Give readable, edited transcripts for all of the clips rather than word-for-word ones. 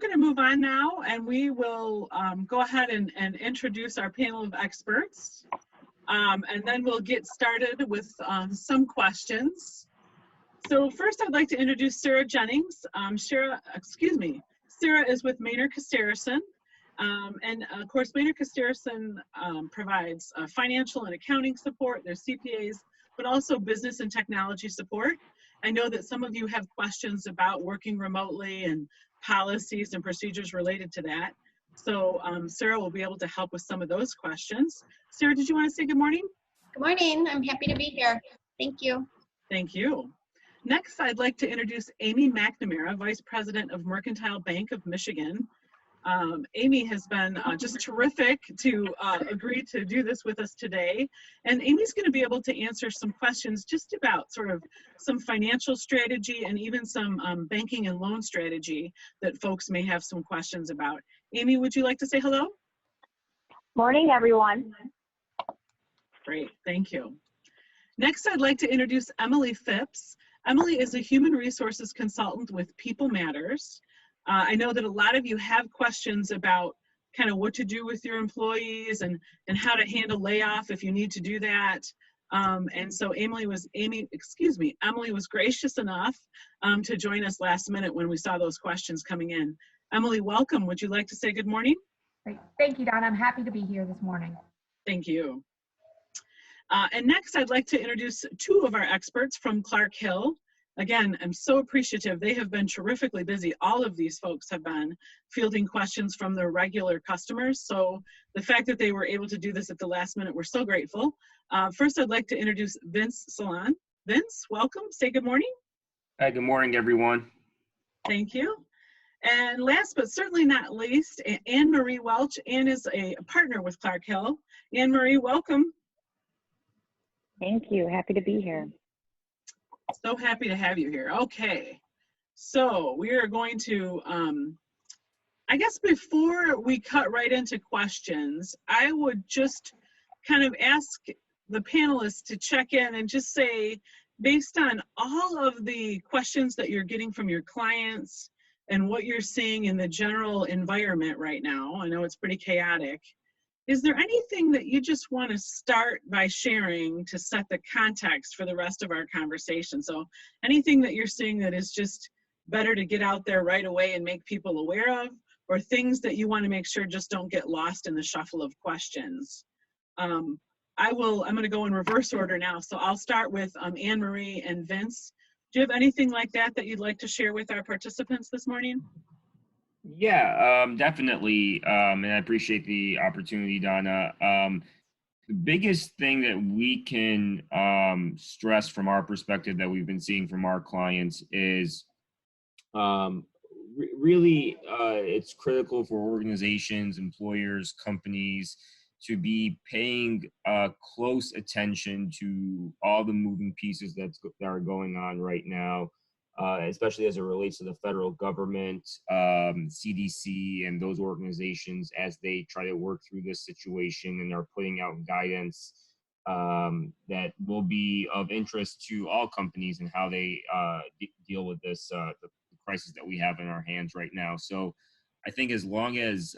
going to move on now, and we will go ahead and introduce our panel of experts. And then we'll get started with some questions. So first, I'd like to introduce Sarah Jennings. Sarah is with Maner Costerisan. And of course, Maner Costerisan provides financial and accounting support. There's CPAs, but also business and technology support. I know that some of you have questions about working remotely and policies and procedures related to that. So Sarah will be able to help with some of those questions. Sarah, did you want to say good morning? Good morning. I'm happy to be here. Thank you. Thank you. Next, I'd like to introduce Amy McNamara, Vice President of Mercantile Bank of Michigan. Amy has been just terrific to agree to do this with us today. And Amy's going to be able to answer some questions just about sort of some financial strategy and even some banking and loan strategy that folks may have some questions about. Amy, would you like to say hello? Morning, everyone. Great, thank you. Next, I'd like to introduce Emily Phipps. Emily is a human resources consultant with People Matters. I know that a lot of you have questions about kind of what to do with your employees and how to handle layoff if you need to do that. And so Emily was gracious enough to join us last minute when we saw those questions coming in. Emily, welcome. Would you like to say good morning? Great. Thank you, Donna. I'm happy to be here this morning. Thank you. And next, I'd like to introduce two of our experts from Clark Hill. Again, I'm so appreciative. They have been terrifically busy. All of these folks have been fielding questions from their regular customers. So the fact that they were able to do this at the last minute, we're so grateful. First, I'd like to introduce Vince Salon. Vince, welcome. Say good morning. Hi, good morning, everyone. Thank you. And last but certainly not least, Anne Marie Welch. Anne is a partner with Clark Hill. Anne Marie, welcome. Thank you. Happy to be here. So happy to have you here. Okay, so we are going to, I guess before we cut right into questions, I would just kind of ask the panelists to check in and just say, based on all of the questions that you're getting from your clients and what you're seeing in the general environment right now, I know it's pretty chaotic. Is there anything that you just want to start by sharing to set the context for the rest of our conversation? So anything that you're seeing that is just better to get out there right away and make people aware of, or things that you want to make sure just don't get lost in the shuffle of questions? I'm going to go in reverse order now. So I'll start with Anne Marie and Vince. Do you have anything like that that you'd like to share with our participants this morning? Yeah, definitely. And I appreciate the opportunity, Donna. The biggest thing that we can stress from our perspective that we've been seeing from our clients is really it's critical for organizations, employers, companies to be paying close attention to all the moving pieces that are going on right now. Especially as it relates to the federal government, CDC, and those organizations as they try to work through this situation and are putting out guidance that will be of interest to all companies and how they deal with this the crisis that we have in our hands right now. So I think as long as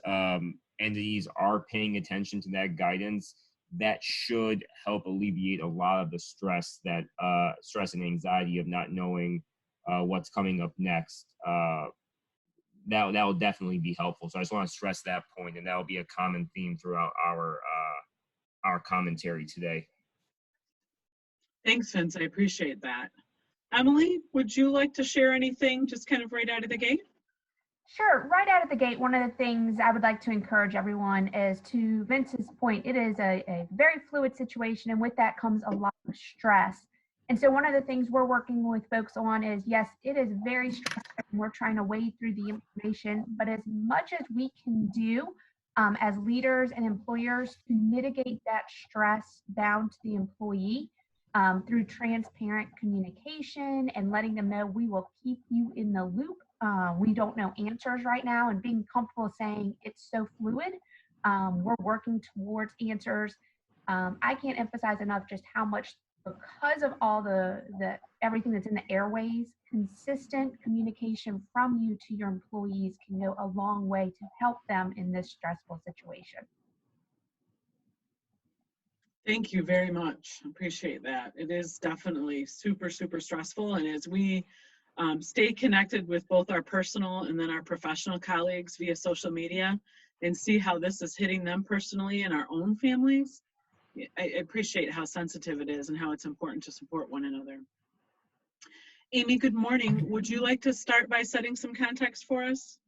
entities are paying attention to that guidance, that should help alleviate a lot of the stress and anxiety of not knowing what's coming up next. That will definitely be helpful. So I just want to stress that point, and that will be a common theme throughout our commentary today. Thanks, Vince. I appreciate that. Emily, would you like to share anything just kind of right out of the gate? Sure. Right out of the gate, one of the things I would like to encourage everyone is, to Vince's point, it is a very fluid situation, and with that comes a lot of stress. And so one of the things we're working with folks on is, yes, it is very stressful and we're trying to wade through the information, but as much as we can do as leaders and employers to mitigate that stress down to the employee through transparent communication and letting them know we will keep you in the loop. We don't know answers right now, and being comfortable saying it's so fluid. We're working towards answers. I can't emphasize enough just how much because of all the everything that's in the airways, consistent communication from you to your employees can go a long way to help them in this stressful situation. Thank you very much. Appreciate that. It is definitely super, super stressful. And as we stay connected with both our personal and then our professional colleagues via social media and see how this is hitting them personally and our own families, I appreciate how sensitive it is and how it's important to support one another. Amy, good morning. Would you like to start by setting some context for us?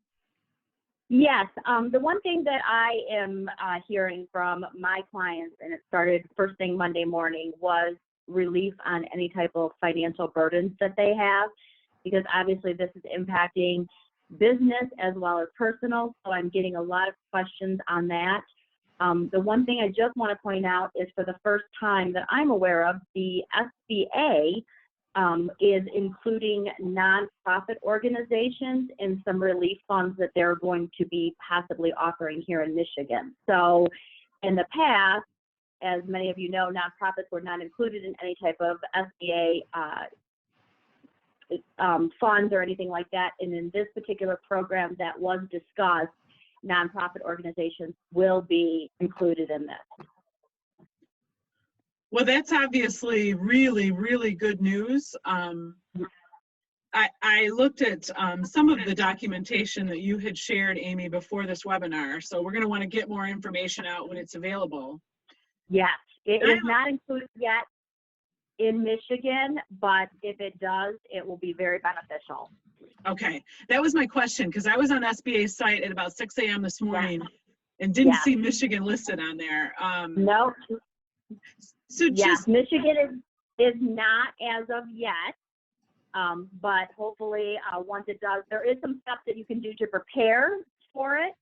Yes, the one thing that I am hearing from my clients, and it started first thing Monday morning, was relief on any type of financial burdens that they have, because obviously this is impacting business as well as personal, so I'm getting a lot of questions on that. The one thing I just want to point out is for the first time that I'm aware of, the SBA is including nonprofit organizations in some relief funds that they're going to be possibly offering here in Michigan. So in the past, as many of you know, nonprofits were not included in any type of SBA funds or anything like that. And in this particular program that was discussed, nonprofit organizations will be included in this. Well, that's obviously really, really good news. I looked at some of the documentation that you had shared, Amy, before this webinar. So we're going to want to get more information out when it's available. Yes, it is not included yet in Michigan, but if it does, it will be very beneficial. Okay, that was my question, because I was on SBA's site at about 6 a.m. this morning and didn't Yeah. see Michigan listed on there. No. So Yes, Michigan is not as of yet, but hopefully once it does, there is some stuff that you can do to prepare for it.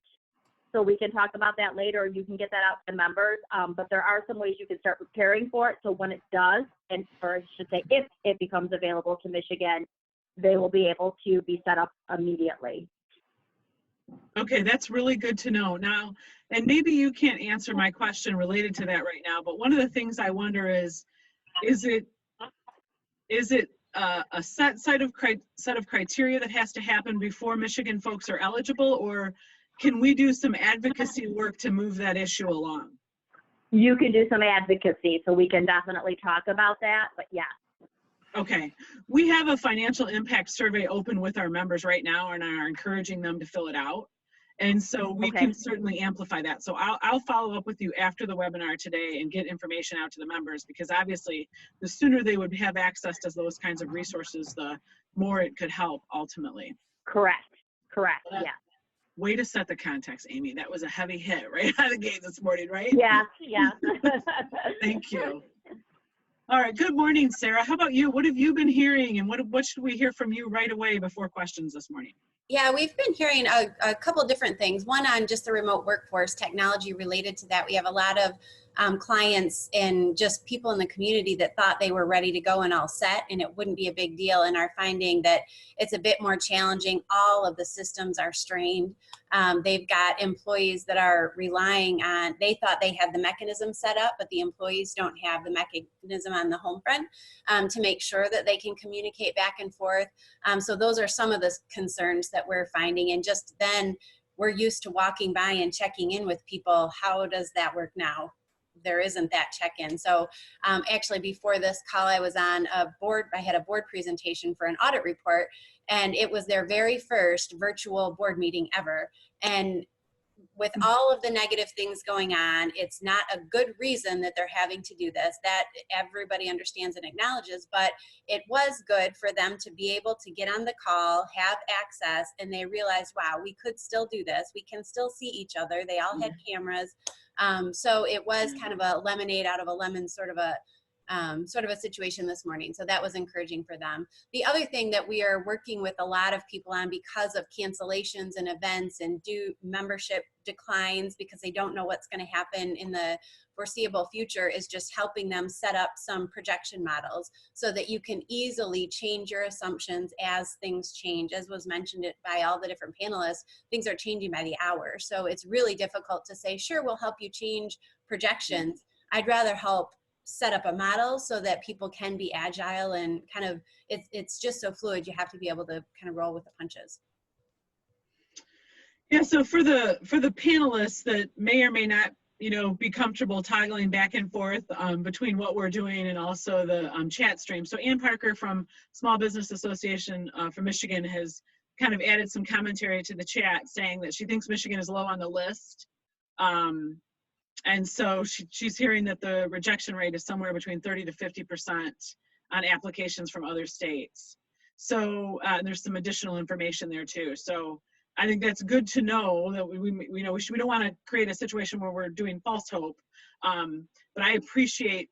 So we can talk about that later. You can get that out to members, but there are some ways you can start preparing for it. So when it does, or I should say if it becomes available to Michigan, they will be able to be set up immediately. Okay, that's really good to know. Now, and maybe you can't answer my question related to that right now, but one of the things I wonder is it a set of criteria that has to happen before Michigan folks are eligible, or can we do some advocacy work to move that issue along? You can do some advocacy, so we can definitely talk about that, but yeah. Okay, we have a financial impact survey open with our members right now and are encouraging them to fill it out. And so we can certainly amplify that. So I'll follow up with you after the webinar today and get information out to the members, because obviously the sooner they would have access to those kinds of resources, the more it could help ultimately. Correct, yeah. Way to set the context, Amy. That was a heavy hit right out of the gate this morning, right? Yeah. Thank you. All right, good morning, Sarah. How about you? What have you been hearing, and what should we hear from you right away before questions this morning? Yeah, we've been hearing a couple different things. One on just the remote workforce technology related to that. We have a lot of clients and just people in the community that thought they were ready to go and all set and it wouldn't be a big deal, and are finding that it's a bit more challenging. All of the systems are strained. They've got employees that are relying on, they thought they had the mechanism set up, but the employees don't have the mechanism on the home front to make sure that they can communicate back and forth. So those are some of the concerns that we're finding. And just then, we're used to walking by and checking in with people. How does that work now? There isn't that check-in. So actually before this call, I was on a board, I had a board presentation for an audit report, and it was their very first virtual board meeting ever. And with all of the negative things going on, it's not a good reason that they're having to do this. That everybody understands and acknowledges, but it was good for them to be able to get on the call, have access, and they realized, wow, we could still do this. We can still see each other. They all had cameras. So it was kind of a lemonade out of a lemon sort of a situation this morning. So that was encouraging for them. The other thing that we are working with a lot of people on, because of cancellations and events and membership declines, because they don't know what's going to happen in the foreseeable future, is just helping them set up some projection models so that you can easily change your assumptions as things change. As was mentioned by all the different panelists, things are changing by the hour. So it's really difficult to say, sure, we'll help you change projections. I'd rather help set up a model so that people can be agile and kind of, it's just so fluid. You have to be able to kind of roll with the punches. Yeah, so for the panelists that may or may not, be comfortable toggling back and forth between what we're doing and also the chat stream. So Ann Parker from Small Business Association for Michigan has kind of added some commentary to the chat saying that she thinks Michigan is low on the list. And so she's hearing that the rejection rate is somewhere between 30 to 50% on applications from other states. So there's some additional information there too. So I think that's good to know that we don't want to create a situation where we're doing false hope. But I appreciate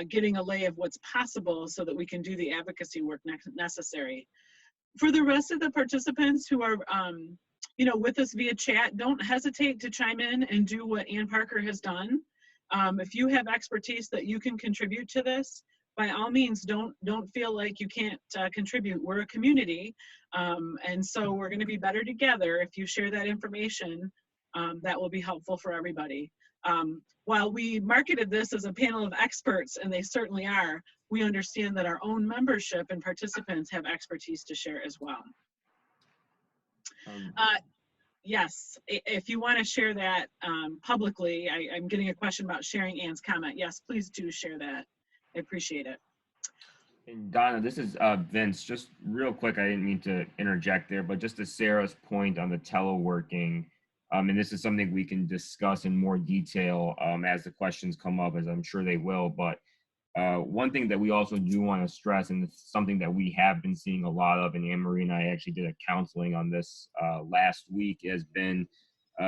getting a lay of what's possible so that we can do the advocacy work necessary. For the rest of the participants who are with us via chat, don't hesitate to chime in and do what Ann Parker has done. If you have expertise that you can contribute to this, by all means, don't feel like you can't contribute. We're a community, and so we're going to be better together. If you share that information, that will be helpful for everybody. While we marketed this as a panel of experts, and they certainly are, we understand that our own membership and participants have expertise to share as well. Yes, if you want to share that publicly, I'm getting a question about sharing Ann's comment. Yes, please do share that. I appreciate it. And Donna, this is Vince. Just real quick, I didn't mean to interject there, but just to Sarah's point on the teleworking, and this is something we can discuss in more detail as the questions come up, as I'm sure they will. But one thing that we also do want to stress, and it's something that we have been seeing a lot of, and Anne-Marie and I actually did a counseling on this last week, has been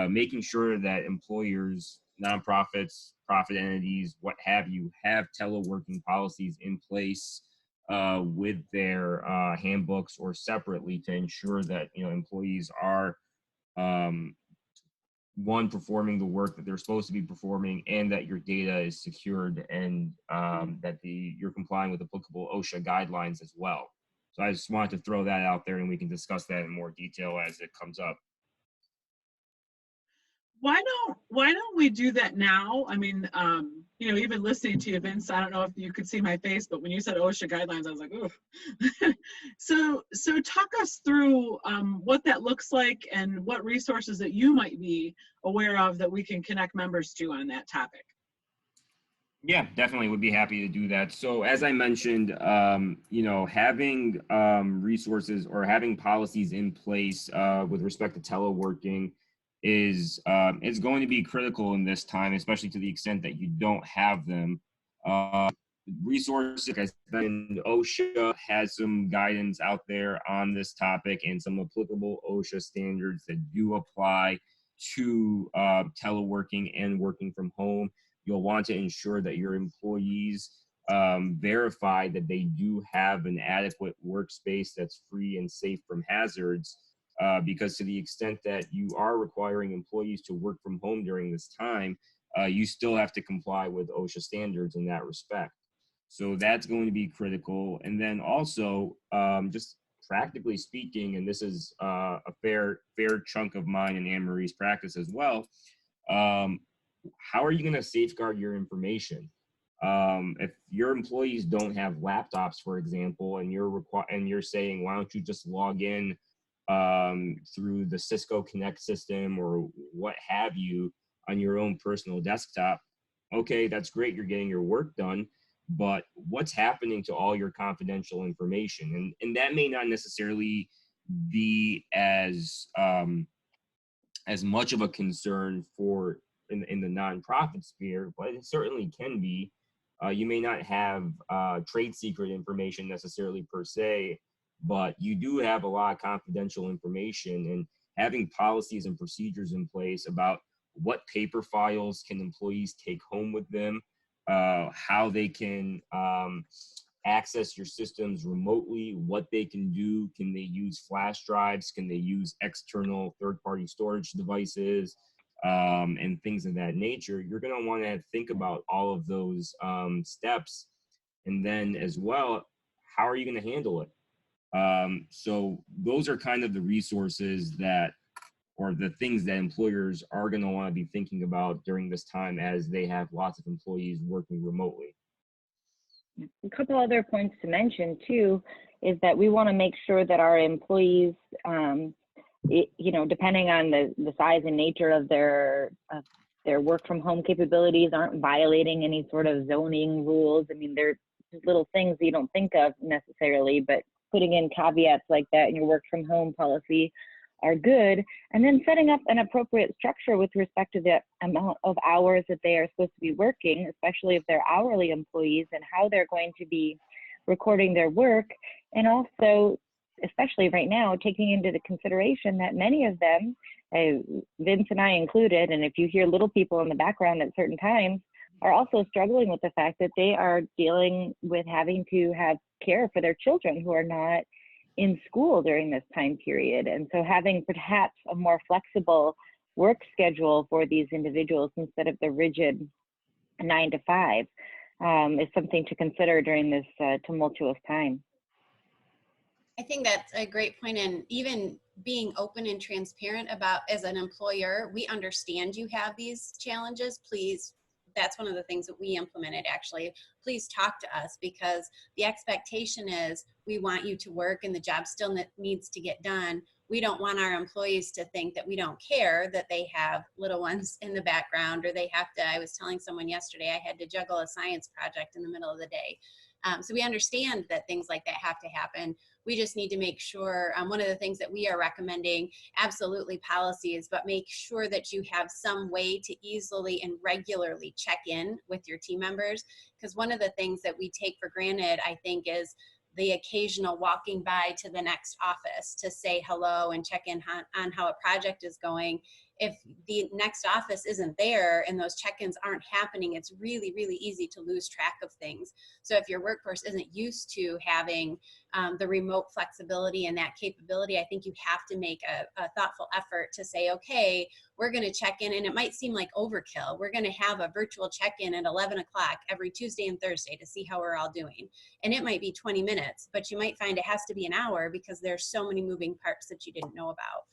making sure that employers, nonprofits, profit entities, what have you, have teleworking policies in place with their handbooks or separately to ensure that employees are one, performing the work that they're supposed to be performing, and that your data is secured, and that you're complying with applicable OSHA guidelines as well. So I just wanted to throw that out there, and we can discuss that in more detail as it comes up. Why don't we do that now? I mean, even listening to you, Vince, I don't know if you could see my face, but when you said OSHA guidelines, I was like, ooh. So talk us through what that looks like and what resources that you might be aware of that we can connect members to on that topic. Yeah, definitely would be happy to do that. So as I mentioned, having resources or having policies in place with respect to teleworking is going to be critical in this time, especially to the extent that you don't have them. Resources, like I said, OSHA has some guidance out there on this topic and some applicable OSHA standards that do apply to teleworking and working from home. You'll want to ensure that your employees verify that they do have an adequate workspace that's free and safe from hazards. Because to the extent that you are requiring employees to work from home during this time, you still have to comply with OSHA standards in that respect. So that's going to be critical. And then also, just practically speaking, and this is a fair chunk of mine and Anne-Marie's practice as well, how are you going to safeguard your information? If your employees don't have laptops, for example, and you're saying, why don't you just log in through the Cisco Connect system or what have you on your own personal desktop, okay, that's great, you're getting your work done, but what's happening to all your confidential information? And that may not necessarily be as much of a concern for in the nonprofit sphere, but it certainly can be. You may not have trade secret information necessarily per se, but you do have a lot of confidential information, and having policies and procedures in place about what paper files can employees take home with them, how they can access your systems remotely, what they can do, can they use flash drives, can they use external third-party storage devices, and things of that nature. You're going to want to think about all of those steps, and then as well, how are you going to handle it? So those are kind of the resources that, or the things that employers are going to want to be thinking about during this time as they have lots of employees working remotely. A couple other points to mention too is that we want to make sure that our employees, you know, depending on the size and nature of their work from home capabilities, aren't violating any sort of zoning rules. I mean, they're just little things you don't think of necessarily, but putting in caveats like that in your work from home policy are good. And then setting up an appropriate structure with respect to the amount of hours that they are supposed to be working, especially if they're hourly employees, and how they're going to be recording their work. And also, especially right now, taking into the consideration that many of them, Vince and I included, and if you hear little people in the background at certain times, are also struggling with the fact that they are dealing with having to have care for their children who are not in school during this time period. And so having perhaps a more flexible work schedule for these individuals instead of the rigid 9 to 5 is something to consider during this tumultuous time. I think that's a great point. And even being open and transparent about, as an employer, we understand you have these challenges. Please, that's one of the things that we implemented actually. Please talk to us, because the expectation is we want you to work and the job still needs to get done. We don't want our employees to think that we don't care that they have little ones in the background, or they have to, I was telling someone yesterday, I had to juggle a science project in the middle of the day. So we understand that things like that have to happen. We just need to make sure, one of the things that we are recommending, absolutely policies, but make sure that you have some way to easily and regularly check in with your team members. Because one of the things that we take for granted, I think, is the occasional walking by to the next office to say hello and check in on how a project is going. If the next office isn't there and those check-ins aren't happening, it's really, really easy to lose track of things. So if your workforce isn't used to having the remote flexibility and that capability, I think you have to make a thoughtful effort to say, okay, we're going to check in, and it might seem like overkill. We're going to have a virtual check-in at 11 o'clock every Tuesday and Thursday to see how we're all doing. And it might be 20 minutes, but you might find it has to be an hour because there's so many moving parts that you didn't know about.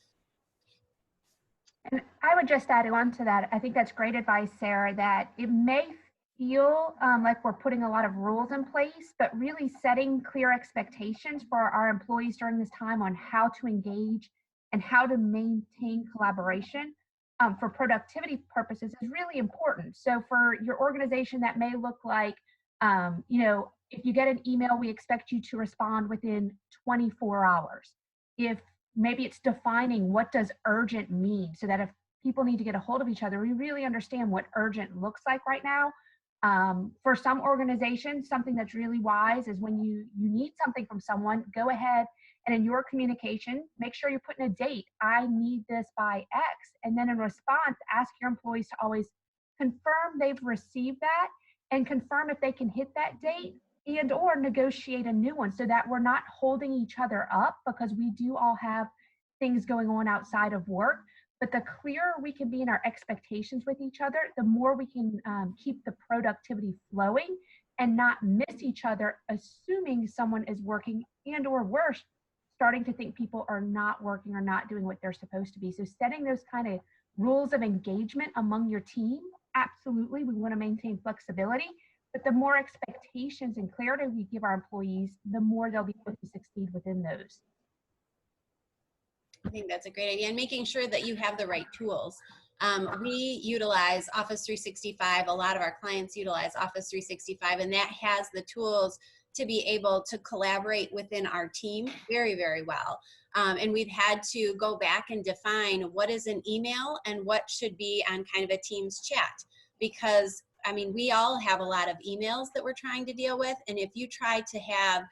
And I would just add on to that, I think that's great advice, Sarah, that it may feel like we're putting a lot of rules in place, but really setting clear expectations for our employees during this time on how to engage and how to maintain collaboration for productivity purposes is really important. So for your organization, that may look like, you know, if you get an email, we expect you to respond within 24 hours. If maybe it's defining what does urgent mean, so that if people need to get a hold of each other, we really understand what urgent looks like right now. For some organizations, something that's really wise is when you need something from someone, go ahead and in your communication, make sure you're putting a date. I need this by X. And then in response, ask your employees to always confirm they've received that and confirm if they can hit that date, and or negotiate a new one, so that we're not holding each other up, because we do all have things going on outside of work. But the clearer we can be in our expectations with each other, the more we can keep the productivity flowing and not miss each other, assuming someone is working, and or worse, starting to think people are not working or not doing what they're supposed to be. So setting those kind of rules of engagement among your team, absolutely, we want to maintain flexibility. But the more expectations and clarity we give our employees, the more they'll be able to succeed within those. I think that's a great idea, and making sure that you have the right tools. We utilize Office 365. A lot of our clients utilize Office 365, and that has the tools to be able to collaborate within our team very, very well. And we've had to go back and define what is an email and what should be on kind of a Teams chat, because I mean, we all have a lot of emails that we're trying to deal with. And if you try to have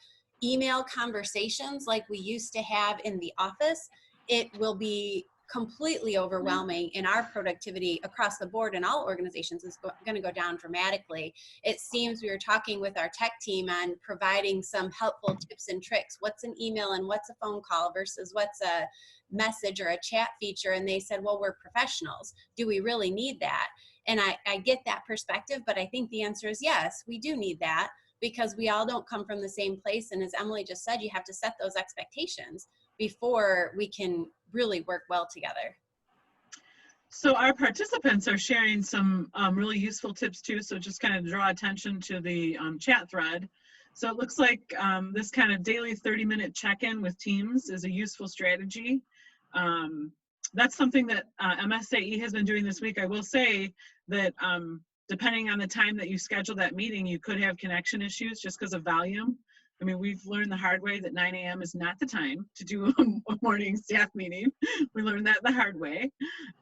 email conversations like we used to have in the office, it will be completely overwhelming, and our productivity across the board in all organizations is going to go down dramatically. It seems we were talking with our tech team on providing some helpful tips and tricks. What's an email and what's a phone call versus what's a message or a chat feature? And they said, well, we're professionals. Do we really need that? And I get that perspective, but I think the answer is yes, we do need that, because we all don't come from the same place. And as Emily just said, you have to set those expectations before we can really work well together. So our participants are sharing some really useful tips too. So just kind of draw attention to the chat thread. So it looks like this kind of daily 30-minute check-in with teams is a useful strategy. That's something that MSAE has been doing this week. I will say that depending on the time that you schedule that meeting, you could have connection issues just because of volume. I mean, we've learned the hard way that 9 a.m. is not the time to do a morning staff meeting. We learned that the hard way.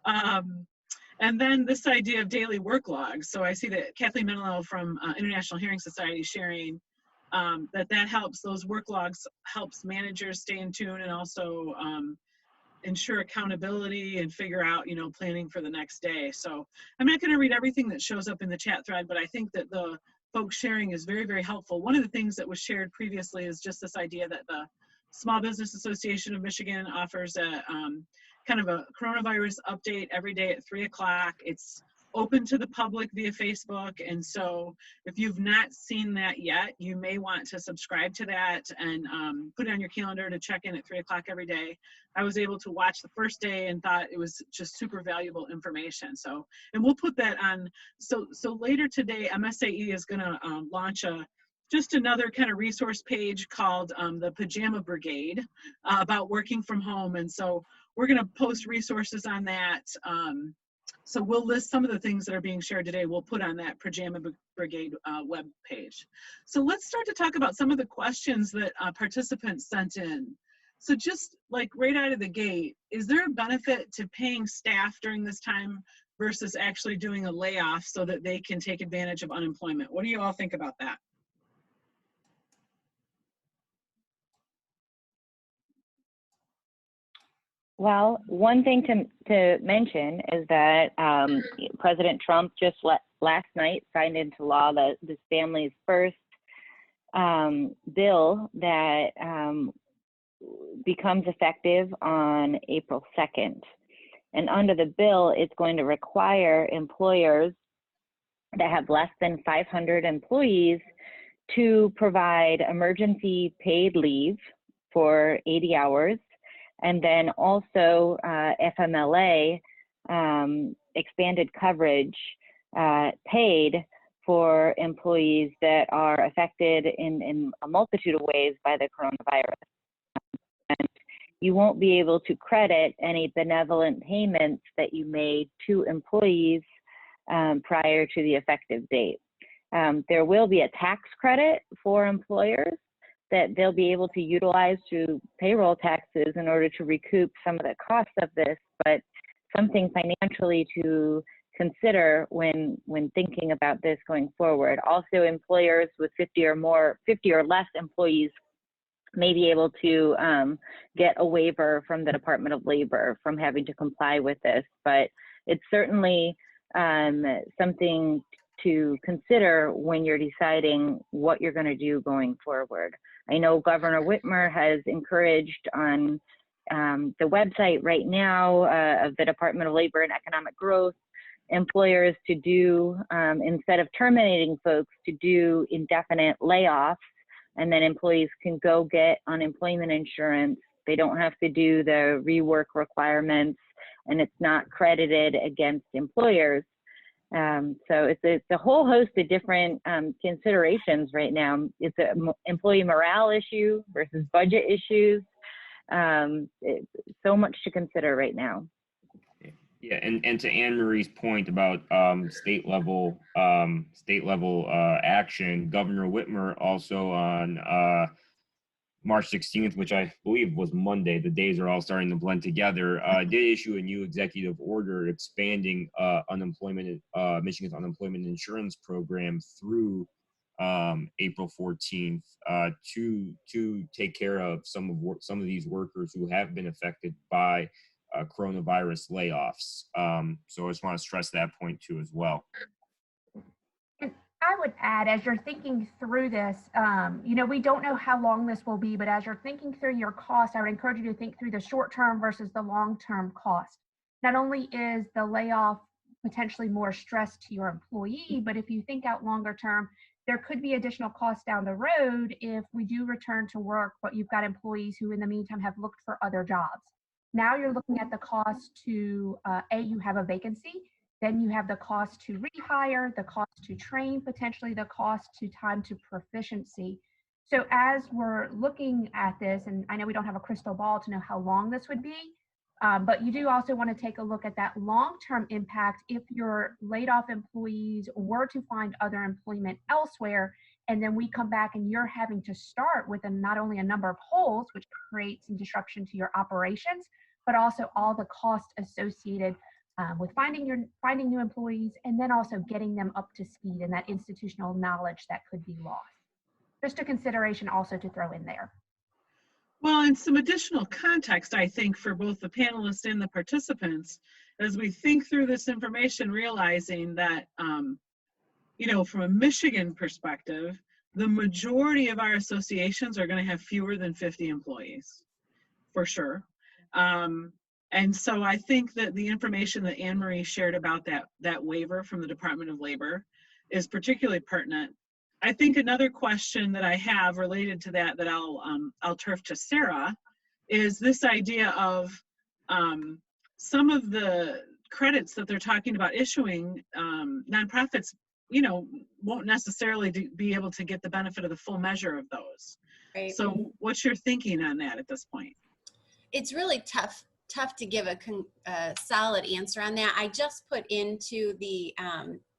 And then this idea of daily work logs. So I see that Kathleen Menelo from International Hearing Society sharing that helps, those work logs helps managers stay in tune and also ensure accountability and figure out, planning for the next day. So I'm not going to read everything that shows up in the chat thread, but I think that the folks sharing is very, very helpful. One of the things that was shared previously is just this idea that the Small Business Association of Michigan offers a kind of a coronavirus update every day at 3 o'clock. It's open to the public via Facebook. And so if you've not seen that yet, you may want to subscribe to that and put it on your calendar to check in at 3 o'clock every day. I was able to watch the first day and thought it was just super valuable information. So, and we'll put that on. So later today, MSAE is going to launch just another kind of resource page called the Pajama Brigade about working from home. And so we're going to post resources on that. So we'll list some of the things that are being shared today. We'll put on that Pajama Brigade web page. So let's start to talk about some of the questions that participants sent in. So just like right out of the gate, is there a benefit to paying staff during this time versus actually doing a layoff so that they can take advantage of unemployment? What do you all think about that? Well, one thing to mention is that President Trump just last night signed into law this family's first bill that becomes effective on April 2nd. And under the bill, it's going to require employers that have less than 500 employees to provide emergency paid leave for 80 hours. And then also FMLA, expanded coverage, paid for employees that are affected in a multitude of ways by the coronavirus. And you won't be able to credit any benevolent payments that you made to employees prior to the effective date. There will be a tax credit for employers that they'll be able to utilize through payroll taxes in order to recoup some of the costs of this, but something financially to consider when thinking about this going forward. Also, employers with 50 or less employees may be able to get a waiver from the Department of Labor from having to comply with this, but it's certainly something to consider when you're deciding what you're going to do going forward. I know Governor Whitmer has encouraged on the website right now of the Department of Labor and Economic Growth, employers to do, instead of terminating folks, to do indefinite layoffs, and then employees can go get unemployment insurance. They don't have to do the rework requirements, and it's not credited against employers. So it's a whole host of different considerations right now. It's an employee morale issue versus budget issues. So much to consider right now. Yeah, and to Anne Marie's point about state level action, Governor Whitmer also on March 16th, which I believe was Monday, the days are all starting to blend together, did issue a new executive order expanding Michigan's unemployment insurance program through April 14th to take care of some of these workers who have been affected by coronavirus layoffs. So I just want to stress that point too as well. And I would add, as you're thinking through this, we don't know how long this will be, but as you're thinking through your cost, I would encourage you to think through the short-term versus the long-term cost. Not only is the layoff potentially more stress to your employee, but if you think out longer term, there could be additional costs down the road if we do return to work, but you've got employees who in the meantime have looked for other jobs. Now you're looking at the cost to, you have a vacancy, then you have the cost to rehire, the cost to train, potentially the cost to time to proficiency. So as we're looking at this, and I know we don't have a crystal ball to know how long this would be, but you do also want to take a look at that long-term impact if your laid off employees were to find other employment elsewhere, and then we come back and you're having to start with not only a number of holes, which creates some disruption to your operations, but also all the costs associated with finding new employees, and then also getting them up to speed and that institutional knowledge that could be lost. Just a consideration also to throw in there. Well, and some additional context, I think, for both the panelists and the participants, as we think through this information, realizing that, from a Michigan perspective, the majority of our associations are going to have fewer than 50 employees, for sure. And so I think that the information that Anne Marie shared about that waiver from the Department of Labor is particularly pertinent. I think another question that I have related to that I'll turf to Sarah is this idea of some of the credits that they're talking about issuing. Nonprofits, won't necessarily be able to get the benefit of the full measure of those. Right. So what's your thinking on that at this point? It's really tough to give a solid answer on that. I just put into the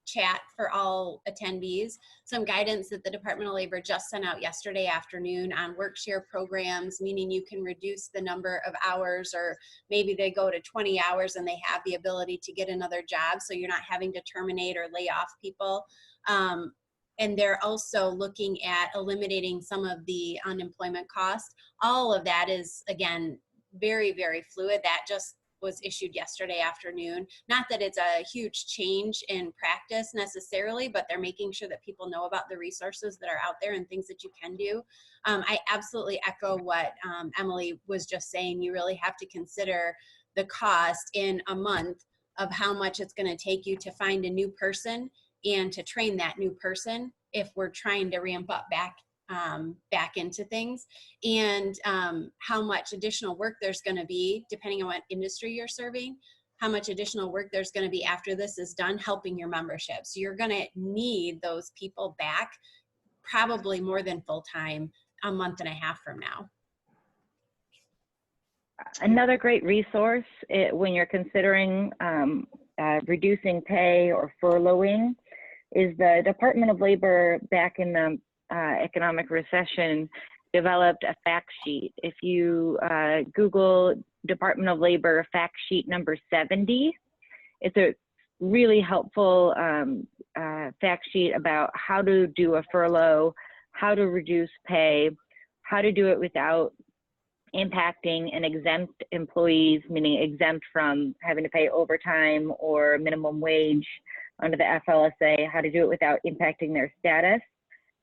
chat for all attendees some guidance that the Department of Labor just sent out yesterday afternoon on work share programs, meaning you can reduce the number of hours, or maybe they go to 20 hours and they have the ability to get another job, so you're not having to terminate or lay off people. And they're also looking at eliminating some of the unemployment costs. All of that is, again, very, very fluid. That just was issued yesterday afternoon. Not that it's a huge change in practice necessarily, but they're making sure that people know about the resources that are out there and things that you can do. I absolutely echo what Emily was just saying. You really have to consider the cost in a month of how much it's going to take you to find a new person and to train that new person if we're trying to ramp up back into things, and how much additional work there's going to be depending on what industry you're serving, how much additional work there's going to be after this is done helping your membership. So you're going to need those people back probably more than full-time a month and a half from now. Another great resource when you're considering reducing pay or furloughing is the Department of Labor back in the economic recession developed a fact sheet. If you Google Department of Labor fact sheet number 70, it's a really helpful fact sheet about how to do a furlough, how to reduce pay, how to do it without impacting an exempt employees, meaning exempt from having to pay overtime or minimum wage under the FLSA, how to do it without impacting their status.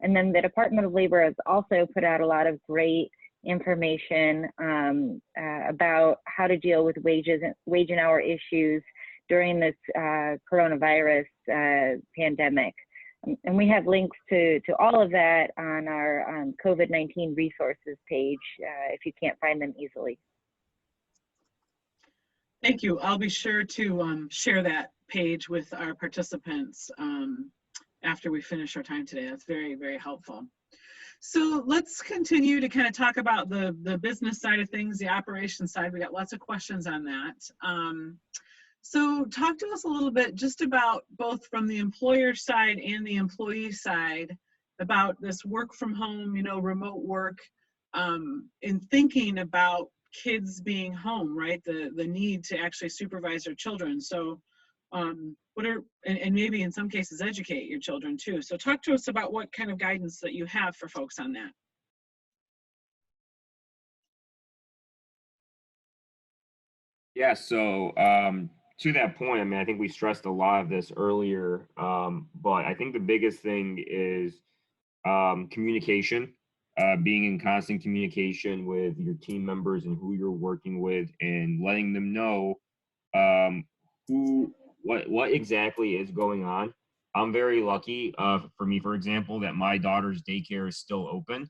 And then the Department of Labor has also put out a lot of great information about how to deal with wage and hour issues during this coronavirus pandemic. And we have links to all of that on our COVID-19 resources page if you can't find them easily. Thank you. I'll be sure to share that page with our participants after we finish our time today. That's very, very helpful. So let's continue to kind of talk about the business side of things, the operations side. We got lots of questions on that. So talk to us a little bit just about both from the employer side and the employee side about this work from home, remote work, in thinking about kids being home, right? The need to actually supervise their children. So and maybe in some cases educate your children too. So talk to us about what kind of guidance that you have for folks on that. Yeah, so to that point, I think we stressed a lot of this earlier, but I think the biggest thing is communication, being in constant communication with your team members and who you're working with, and letting them know what exactly is going on. I'm very lucky, for me, for example, that my daughter's daycare is still open.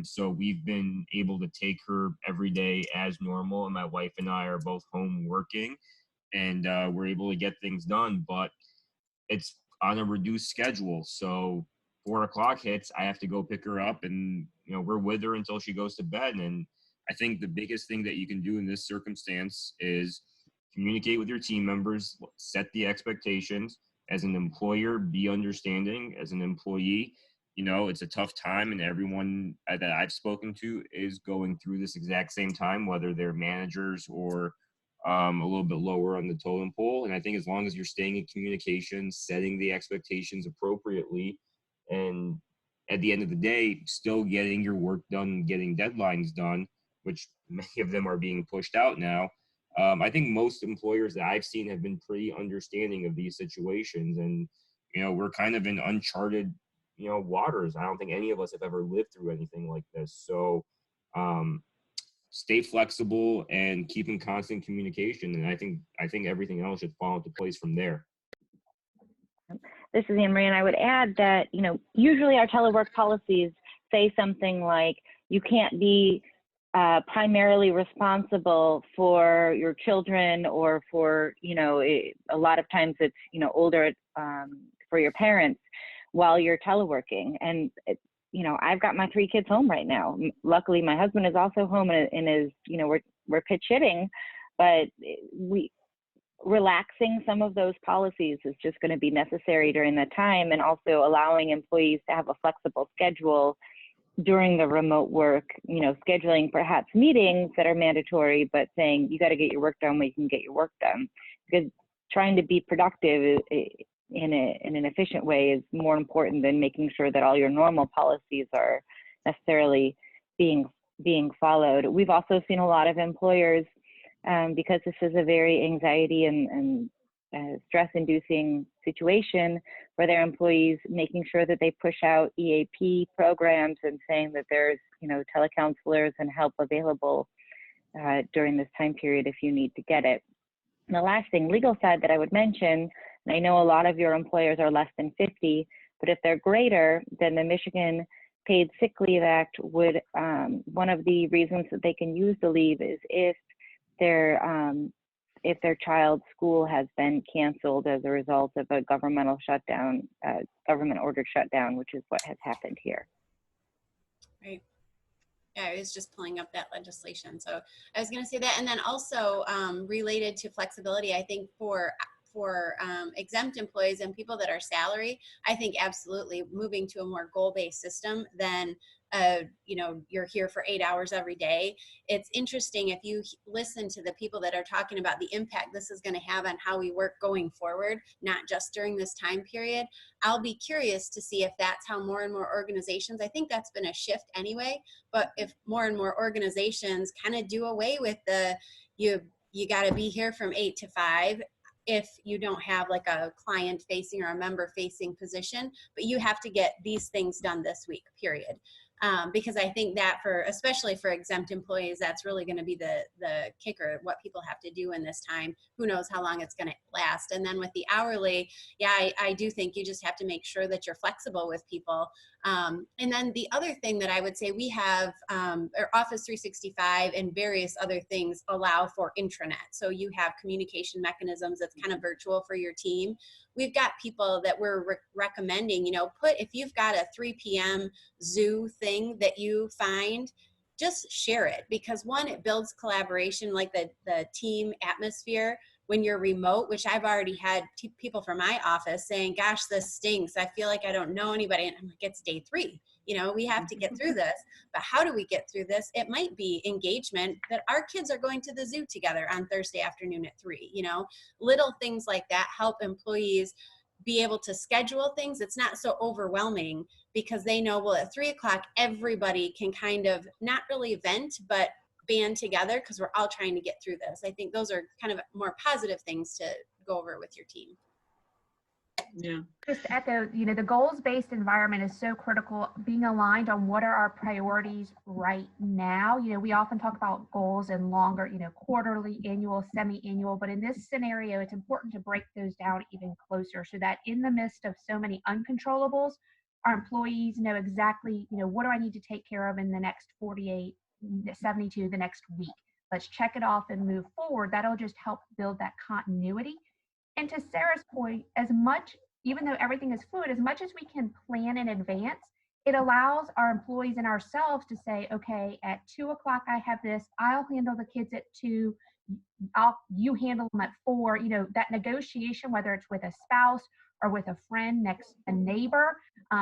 So we've been able to take her every day as normal, and my wife and I are both home working, and we're able to get things done. But it's on a reduced schedule. So 4 o'clock hits, I have to go pick her up, and we're with her until she goes to bed. And I think the biggest thing that you can do in this circumstance is communicate with your team members, set the expectations. As an employer, be understanding. As an employee, it's a tough time, and everyone that I've spoken to is going through this exact same time, whether they're managers or a little bit lower on the totem pole. And I think as long as you're staying in communication, setting the expectations appropriately, and at the end of the day, still getting your work done, getting deadlines done, which many of them are being pushed out now. I think most employers that I've seen have been pretty understanding of these situations. And, we're kind of in uncharted, waters. I don't think any of us have ever lived through anything like this. So, stay flexible and keep in constant communication. And I think everything else should fall into place from there. This is Anne Marie, and I would add that, usually our telework policies say something like you can't be primarily responsible for your children, or for, a lot of times it's, older for your parents while you're teleworking. And I've got my 3 kids home right now. Luckily, my husband is also home and is, we're pitch hitting, but relaxing some of those policies is just going to be necessary during that time, and also allowing employees to have a flexible schedule during the remote work, scheduling perhaps meetings that are mandatory, but saying you got to get your work done when you can get your work done, because trying to be productive in an efficient way is more important than making sure that all your normal policies are necessarily being followed. We've also seen a lot of employers, because this is a very anxiety and stress-inducing situation for their employees, making sure that they push out EAP programs and saying that there's, telecounselors and help available during this time period if you need to get it. And the last thing, legal side, that I would mention, and I know a lot of your employers are less than 50, but if they're greater, then the Michigan Paid Sick Leave Act would, one of the reasons that they can use the leave is if their child's school has been canceled as a result of a governmental shutdown, government-ordered shutdown, which is what has happened here. Right. Yeah, I was just pulling up that legislation. So I was going to say that. And then also related to flexibility, I think for exempt employees and people that are salary, I think absolutely moving to a more goal-based system than, you're here for 8 hours every day. It's interesting if you listen to the people that are talking about the impact this is going to have on how we work going forward, not just during this time period. I'll be curious to see if that's how more and more organizations, I think that's been a shift anyway, but if more and more organizations kind of do away with you got to be here from 8 to 5, if you don't have like a client facing or a member facing position, but you have to get these things done this week, period. Because I think that especially for exempt employees, that's really going to be the kicker, what people have to do in this time. Who knows how long it's going to last. And then with the hourly, yeah, I do think you just have to make sure that you're flexible with people. And then the other thing that I would say, we have Office 365 and various other things allow for intranet. So you have communication mechanisms that's kind of virtual for your team. We've got people that we're recommending, if you've got a 3 p.m. zoo thing that you find, just share it, because one, it builds collaboration, like the team atmosphere when you're remote, which I've already had people from my office saying, gosh, this stinks. I feel like I don't know anybody. And I'm like, it's day 3. We have to get through this. But how do we get through this? It might be engagement that our kids are going to the zoo together on Thursday afternoon at 3. Little things like that help employees be able to schedule things. It's not so overwhelming, because they know, well, at 3 o'clock, everybody can kind of not really vent, but band together, because we're all trying to get through this. I think those are kind of more positive things to go over with your team. Yeah. Just to echo, the goals-based environment is so critical, being aligned on what are our priorities right now. We often talk about goals and longer, quarterly, annual, semi-annual, but in this scenario, it's important to break those down even closer, so that in the midst of so many uncontrollables, our employees know exactly, what do I need to take care of in the next 48, 72, the next week. Let's check it off and move forward. That'll just help build that continuity. And to Sarah's point, even though everything is fluid, as much as we can plan in advance, it allows our employees and ourselves to say, okay, at 2 o'clock, I have this, I'll handle the kids at 2, you handle them at 4, that negotiation, whether it's with a spouse or with a friend, a neighbor.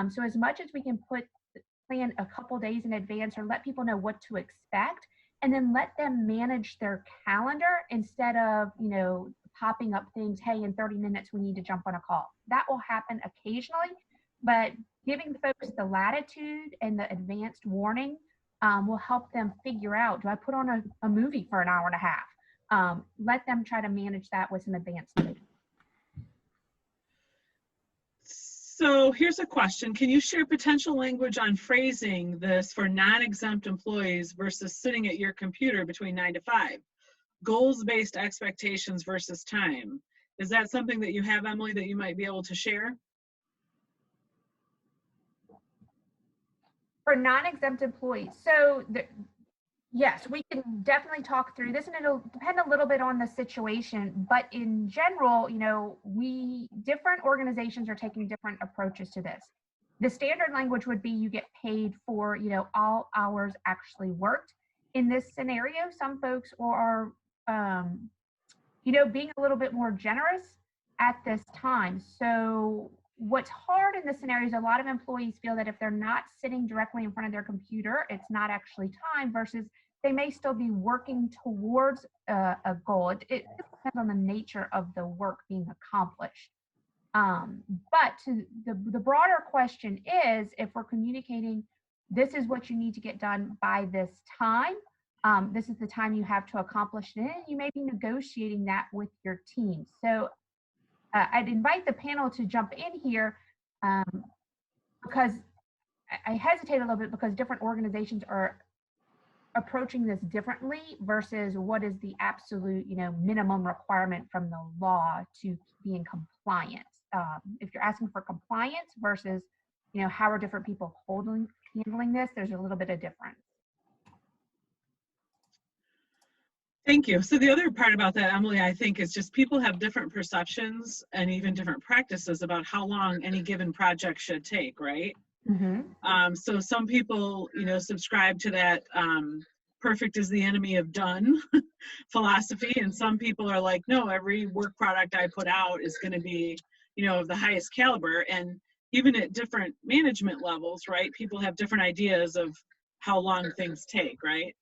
So as much as we can plan a couple days in advance or let people know what to expect, and then let them manage their calendar instead of, popping up things, hey, in 30 minutes, we need to jump on a call. That will happen occasionally, but giving folks the latitude and the advanced warning will help them figure out, do I put on a movie for an hour and a half? Let them try to manage that with some advanced notice. So here's a question. Can you share potential language on phrasing this for non-exempt employees versus sitting at your computer between 9 to 5? Goals-based expectations versus time. Is that something that you have, Emily, that you might be able to share? For non-exempt employees, so yes, we can definitely talk through this, and it'll depend a little bit on the situation, but in general, different organizations are taking different approaches to this. The standard language would be you get paid for, all hours actually worked. In this scenario, some folks are, being a little bit more generous at this time. So what's hard in this scenario is a lot of employees feel that if they're not sitting directly in front of their computer, it's not actually time, versus they may still be working towards a goal. It depends on the nature of the work being accomplished. But to the broader question is, if we're communicating, this is what you need to get done by this time, this is the time you have to accomplish it, and you may be negotiating that with your team. So I'd invite the panel to jump in here, because I hesitate a little bit because different organizations are approaching this differently versus what is the absolute, minimum requirement from the law to be in compliance. If you're asking for compliance versus, how are different people handling this, there's a little bit of difference. Thank you. So the other part about that, Emily, I think is just people have different perceptions and even different practices about how long any given project should take, right? Mm-hmm. So some people, subscribe to that perfect is the enemy of done philosophy. And some people are like, no, every work product I put out is going to be, of the highest caliber. And even at different management levels, right? People have different ideas of how long things take, right?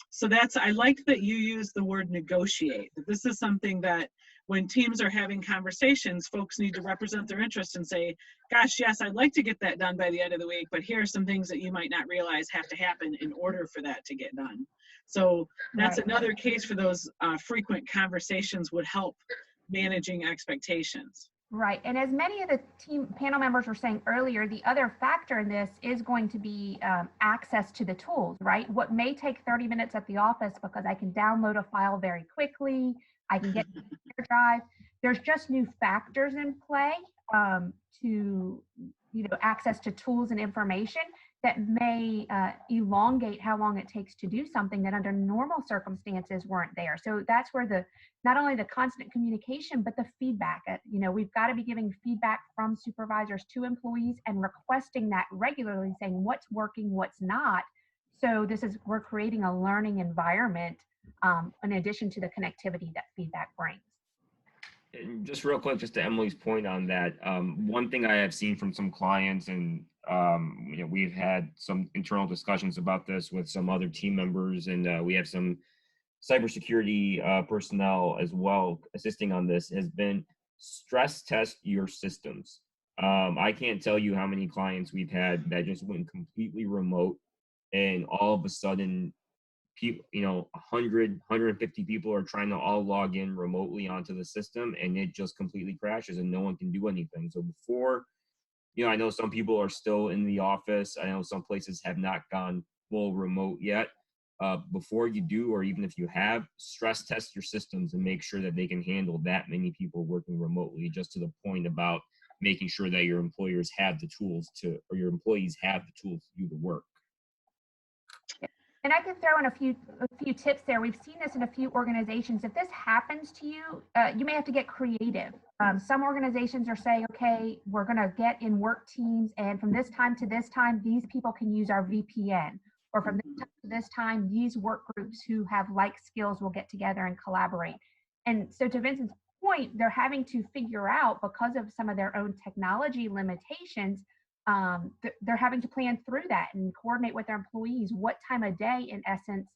So I like that you use the word negotiate. That this is something that when teams are having conversations, folks need to represent their interest and say, gosh, yes, I'd like to get that done by the end of the week, but here are some things that you might not realize have to happen in order for that to get done. So that's another case for those frequent conversations would help managing expectations. Right. And as many of the team panel members were saying earlier, the other factor in this is going to be access to the tools, right? What may take 30 minutes at the office because I can download a file very quickly, I can get to the drive. There's just new factors in play to, access to tools and information that may elongate how long it takes to do something that under normal circumstances weren't there. So that's where not only the constant communication, but the feedback. We've got to be giving feedback from supervisors to employees and requesting that regularly, saying what's working, what's not. So we're creating a learning environment in addition to the connectivity that feedback brings. And just real quick, just to Emily's point on that, one thing I have seen from some clients, and we've had some internal discussions about this with some other team members, and we have some cybersecurity personnel as well assisting on this, has been stress test your systems. I can't tell you how many clients we've had that just went completely remote, and all of a sudden people, 100, 150 people are trying to all log in remotely onto the system, and it just completely crashes and no one can do anything. So before, I know some people are still in the office. I know some places have not gone full remote yet. Before you do, or even if you have, stress test your systems and make sure that they can handle that many people working remotely, just to the point about making sure that your employers have the tools to, or your employees have the tools to do the work. And I can throw in a few tips there. We've seen this in a few organizations. If this happens to you, you may have to get creative. Some organizations are saying, okay, we're going to get in work teams, and from this time to this time, these people can use our VPN. Or from this time to this time, these work groups who have like skills will get together and collaborate. And so to Vincent's point, they're having to figure out, because of some of their own technology limitations, they're having to plan through that and coordinate with their employees what time of day, in essence,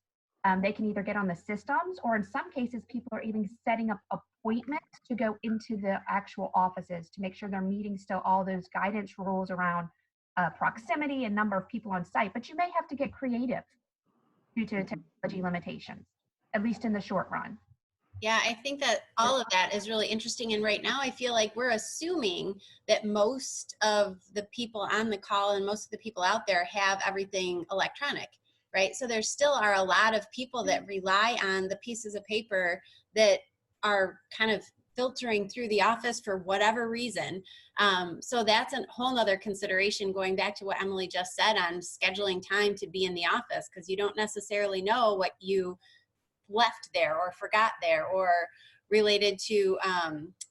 they can either get on the systems, or in some cases, people are even setting up appointments to go into the actual offices to make sure they're meeting still all those guidance rules around proximity and number of people on site. But you may have to get creative due to technology limitations, at least in the short run. Yeah, I think that all of that is really interesting. And right now, I feel like we're assuming that most of the people on the call and most of the people out there have everything electronic, right? So there still are a lot of people that rely on the pieces of paper that are kind of filtering through the office for whatever reason. So that's a whole nother consideration, going back to what Emily just said on scheduling time to be in the office, because you don't necessarily know what you left there or forgot there, or related to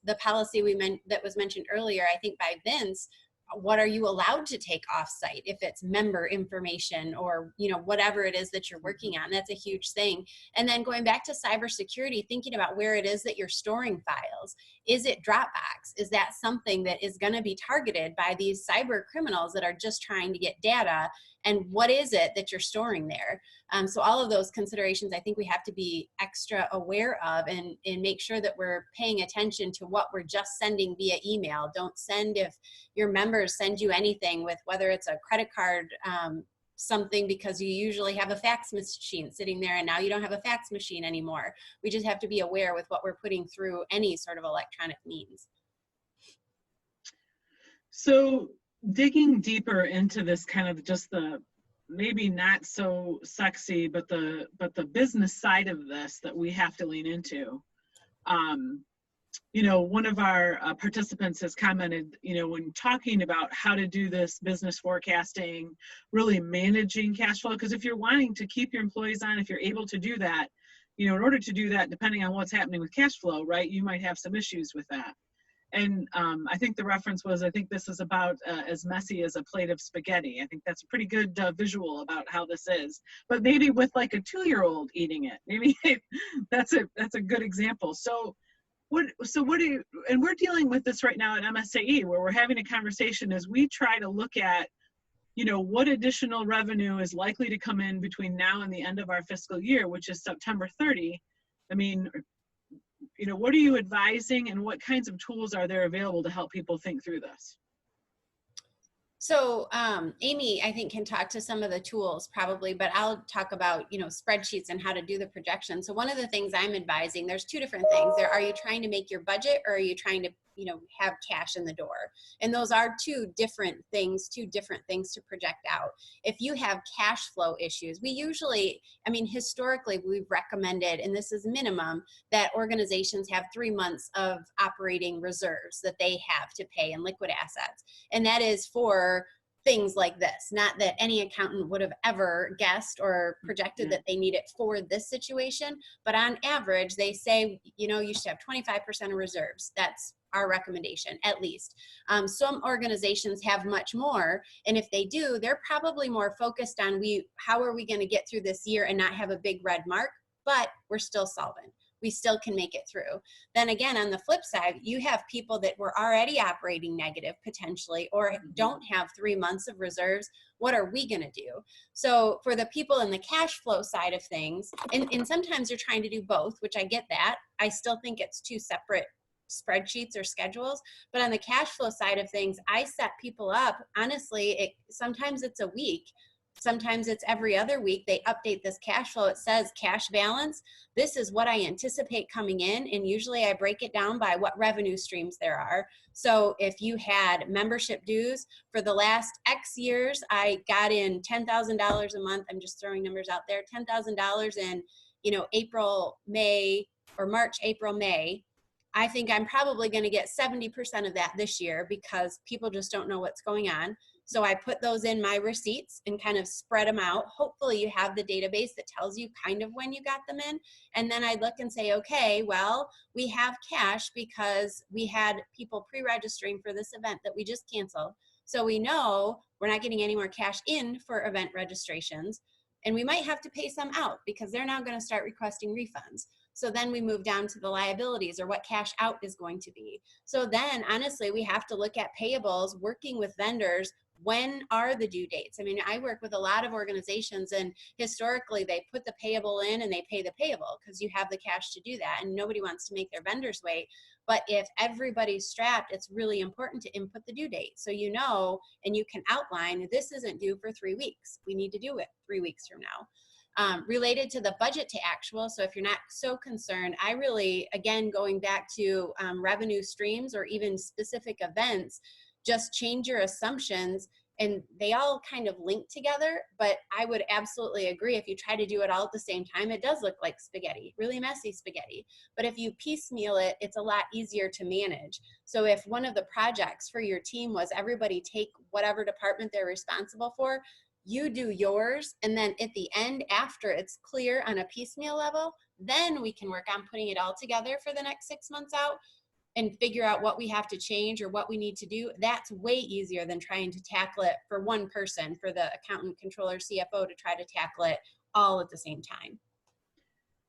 the policy that was mentioned earlier, I think by Vince, what are you allowed to take off-site if it's member information or, you know, whatever it is that you're working on. That's a huge thing. And then going back to cybersecurity, thinking about where it is that you're storing files. Is it Dropbox? Is that something that is going to be targeted by these cyber criminals that are just trying to get data? And what is it that you're storing there? So all of those considerations, I think we have to be extra aware of, and make sure that we're paying attention to what we're just sending via email. Don't send, if your members send you anything with, whether it's a credit card, something because you usually have a fax machine sitting there and now you don't have a fax machine anymore. We just have to be aware with what we're putting through any sort of electronic means. So digging deeper into this, kind of just the maybe not so sexy, but the business side of this that we have to lean into. You know, one of our participants has commented, you know, when talking about how to do this business forecasting, really managing cash flow, because if you're wanting to keep your employees on, if you're able to do that, you know, in order to do that, depending on what's happening with cash flow, right, you might have some issues with that. And I think the reference was, I think this is about as messy as a plate of spaghetti. I think that's a pretty good visual about how this is. But maybe with like a 2-year-old eating it, maybe that's a good example. So what do you, and we're dealing with this right now at MSAE, where we're having a conversation as we try to look at, you know, what additional revenue is likely to come in between now and the end of our fiscal year, which is September 30. I mean, you know, what are you advising, and what kinds of tools are there available to help people think through this? So Amy, I think, can talk to some of the tools probably, but I'll talk about, you know, spreadsheets and how to do the projection. So one of the things I'm advising, there's two different things. There, are you trying to make your budget, or are you trying to, you know, have cash in the door? And those are two different things to project out. If you have cash flow issues, we usually, I mean, historically, we've recommended, and this is minimum, that organizations have 3 months of operating reserves that they have to pay in liquid assets. And that is for things like this, not that any accountant would have ever guessed or projected that they need it for this situation, but on average, they say, you know, you should have 25% of reserves. That's our recommendation, at least. Some organizations have much more, and if they do, they're probably more focused on how are we going to get through this year and not have a big red mark, but we're still solvent. We still can make it through. Then again, on the flip side, you have people that were already operating negative potentially, or don't have 3 months of reserves. What are we going to do? So for the people in the cash flow side of things, and sometimes you're trying to do both, which I get that. I still think it's two separate spreadsheets or schedules. But on the cash flow side of things, I set people up, honestly, sometimes it's a week. Sometimes it's every other week. They update this cash flow. It says cash balance. This is what I anticipate coming in. And usually I break it down by what revenue streams there are. So if you had membership dues for the last X years, I got in $10,000 a month. I'm just throwing numbers out there, $10,000 in, you know, April, May, or March, April, May. I think I'm probably going to get 70% of that this year because people just don't know what's going on. So I put those in my receipts and kind of spread them out. Hopefully you have the database that tells you kind of when you got them in. And then I look and say, okay, well, we have cash because we had people pre-registering for this event that we just canceled. So we know we're not getting any more cash in for event registrations. And we might have to pay some out because they're now going to start requesting refunds. So then we move down to the liabilities or what cash out is going to be. So then honestly, we have to look at payables, working with vendors. When are the due dates? I mean, I work with a lot of organizations and historically they put the payable in and they pay the payable because you have the cash to do that and nobody wants to make their vendors wait. But if everybody's strapped, it's really important to input the due date. So you know, and you can outline, this isn't due for 3 weeks. We need to do it 3 weeks from now. Related to the budget to actual, so if you're not so concerned, I really, again, going back to revenue streams or even specific events, just change your assumptions and they all kind of link together. But I would absolutely agree, if you try to do it all at the same time, it does look like spaghetti, really messy spaghetti. But if you piecemeal it, it's a lot easier to manage. So if one of the projects for your team was everybody take whatever department they're responsible for, you do yours, and then at the end, after it's clear on a piecemeal level, then we can work on putting it all together for the next 6 months out and figure out what we have to change or what we need to do. That's way easier than trying to tackle it for one person, for the accountant, controller, CFO to try to tackle it all at the same time.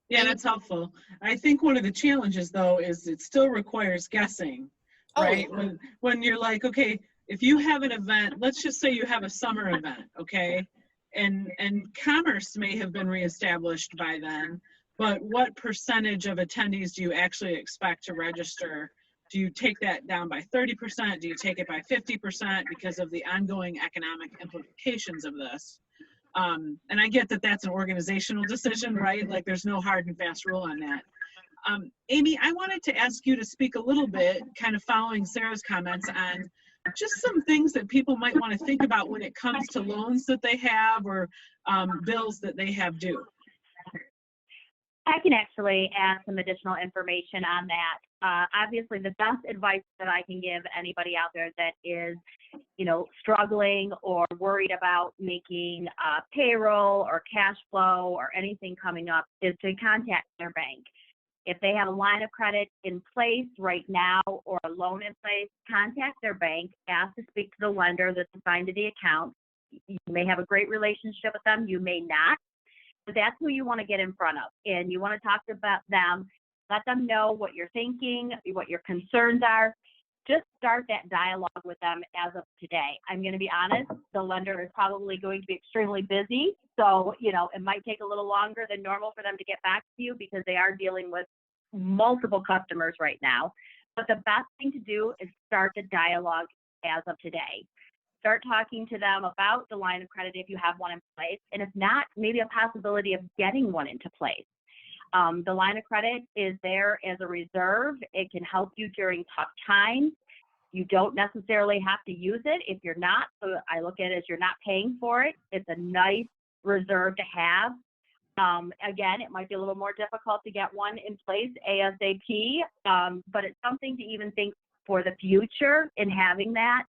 Yeah, that's helpful. I think one of the challenges though is it still requires guessing, right? Oh. When you're like, okay, if you have an event, let's just say you have a summer event, okay? And commerce may have been reestablished by then, but what percentage of attendees do you actually expect to register? Do you take that down by 30%? Do you take it by 50% because of the ongoing economic implications of this? And I get that that's an organizational decision, right? Like there's no hard and fast rule on that. Amy, I wanted to ask you to speak a little bit, kind of following Sarah's comments on just some things that people might want to think about when it comes to loans that they have or bills that they have due. I can actually add some additional information on that. Obviously, the best advice that I can give anybody out there that is, struggling or worried about making payroll or cash flow or anything coming up is to contact their bank. If they have a line of credit in place right now or a loan in place, contact their bank, ask to speak to the lender that's assigned to the account. You may have a great relationship with them, you may not, but that's who you want to get in front of. And you want to talk about them, let them know what you're thinking, what your concerns are. Just start that dialogue with them as of today. I'm going to be honest, the lender is probably going to be extremely busy. So, it might take a little longer than normal for them to get back to you because they are dealing with multiple customers right now. But the best thing to do is start the dialogue as of today. Start talking to them about the line of credit if you have one in place. And if not, maybe a possibility of getting one into place. The line of credit is there as a reserve. It can help you during tough times. You don't necessarily have to use it if you're not. So I look at it as you're not paying for it. It's a nice reserve to have. Again, it might be a little more difficult to get one in place ASAP, but it's something to even think for the future in having that.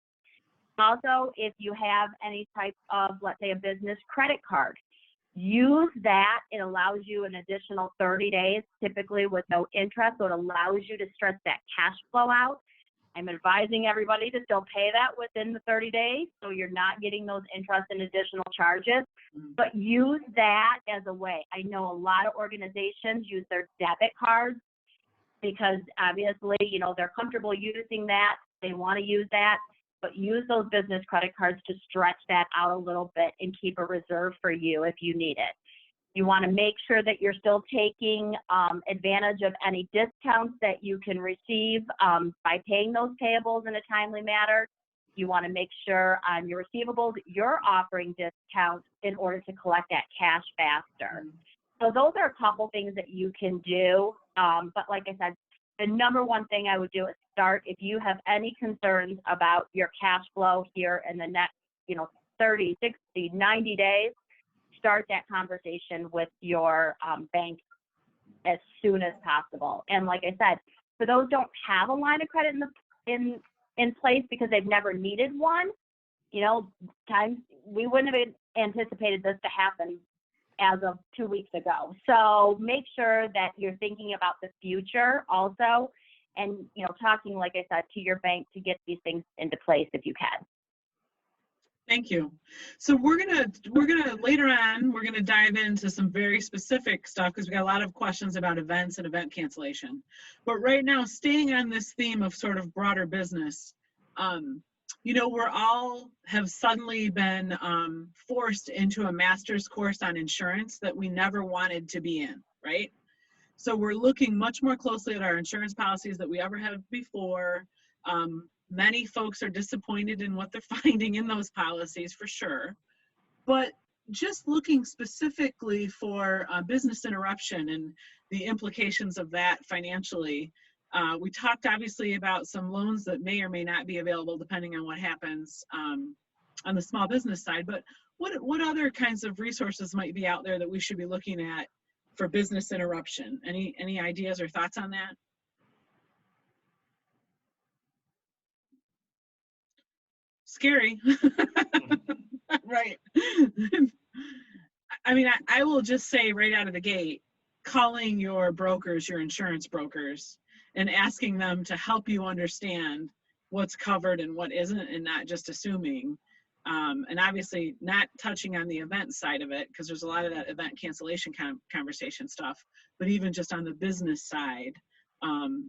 Also, if you have any type of, let's say, a business credit card, use that. It allows you an additional 30 days, typically with no interest, so it allows you to stretch that cash flow out. I'm advising everybody to still pay that within the 30 days, so you're not getting those interest and additional charges, but use that as a way. I know a lot of organizations use their debit cards because obviously, they're comfortable using that. They want to use that, but use those business credit cards to stretch that out a little bit and keep a reserve for you if you need it. You want to make sure that you're still taking advantage of any discounts that you can receive by paying those payables in a timely manner. You want to make sure on your receivables, you're offering discounts in order to collect that cash faster. So those are a couple things that you can do. But like I said, the number one thing I would do is start, if you have any concerns about your cash flow here in the next, 30, 60, 90 days, start that conversation with your bank as soon as possible. And like I said, For those who don't have a line of credit in place because they've never needed one, you know, times we wouldn't have anticipated this to happen as of 2 weeks ago. So make sure that you're thinking about the future also, and, you know, talking, like I said, to your bank to get these things into place if you can. Thank you. So we're gonna later on, we're gonna dive into some very specific stuff because we got a lot of questions about events and event cancellation. But right now, staying on this theme of sort of broader business, you know, we're all have suddenly been forced into a master's course on insurance that we never wanted to be in, right? So we're looking much more closely at our insurance policies that we ever had before. Many folks are disappointed in what they're finding in those policies for sure. But just looking specifically for business interruption and the implications of that financially, we talked obviously about some loans that may or may not be available depending on what happens on the small business side. But what other kinds of resources might be out there that we should be looking at for business interruption? Any ideas or thoughts on that? Scary. Right. I mean, I will just say right out of the gate, calling your brokers, your insurance brokers, and asking them to help you understand what's covered and what isn't, and not just assuming. And obviously not touching on the event side of it, because there's a lot of that event cancellation conversation stuff, but even just on the business side,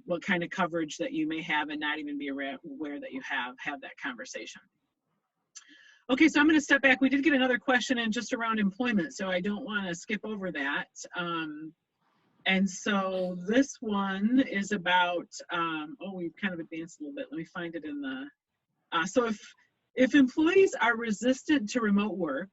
what kind of coverage that you may have and not even be aware that you have that conversation. Okay, so I'm going to step back. We did get another question in just around employment, so I don't want to skip over that. And so this one is about, oh, we've kind of advanced a little bit. Let me find it in the, so if employees are resistant to remote work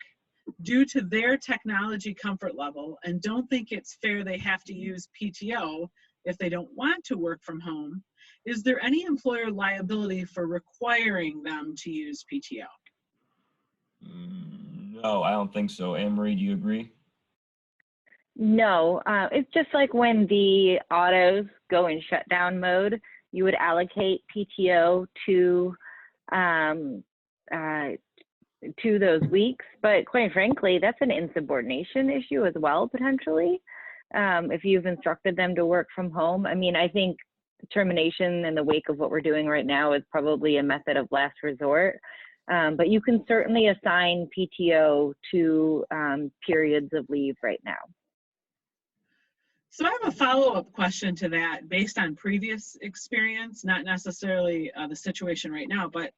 due to their technology comfort level and don't think it's fair they have to use PTO if they don't want to work from home, is there any employer liability for requiring them to use PTO? No, I don't think so. Anne Marie, do you agree? No, it's just like when the autos go in shutdown mode, you would allocate PTO to those weeks. But quite frankly, that's an insubordination issue as well, potentially. If you've instructed them to work from home. I mean, I think termination in the wake of what we're doing right now is probably a method of last resort. But you can certainly assign PTO to periods of leave right now. So I have a follow-up question to that based on previous experience, not necessarily the situation right now, but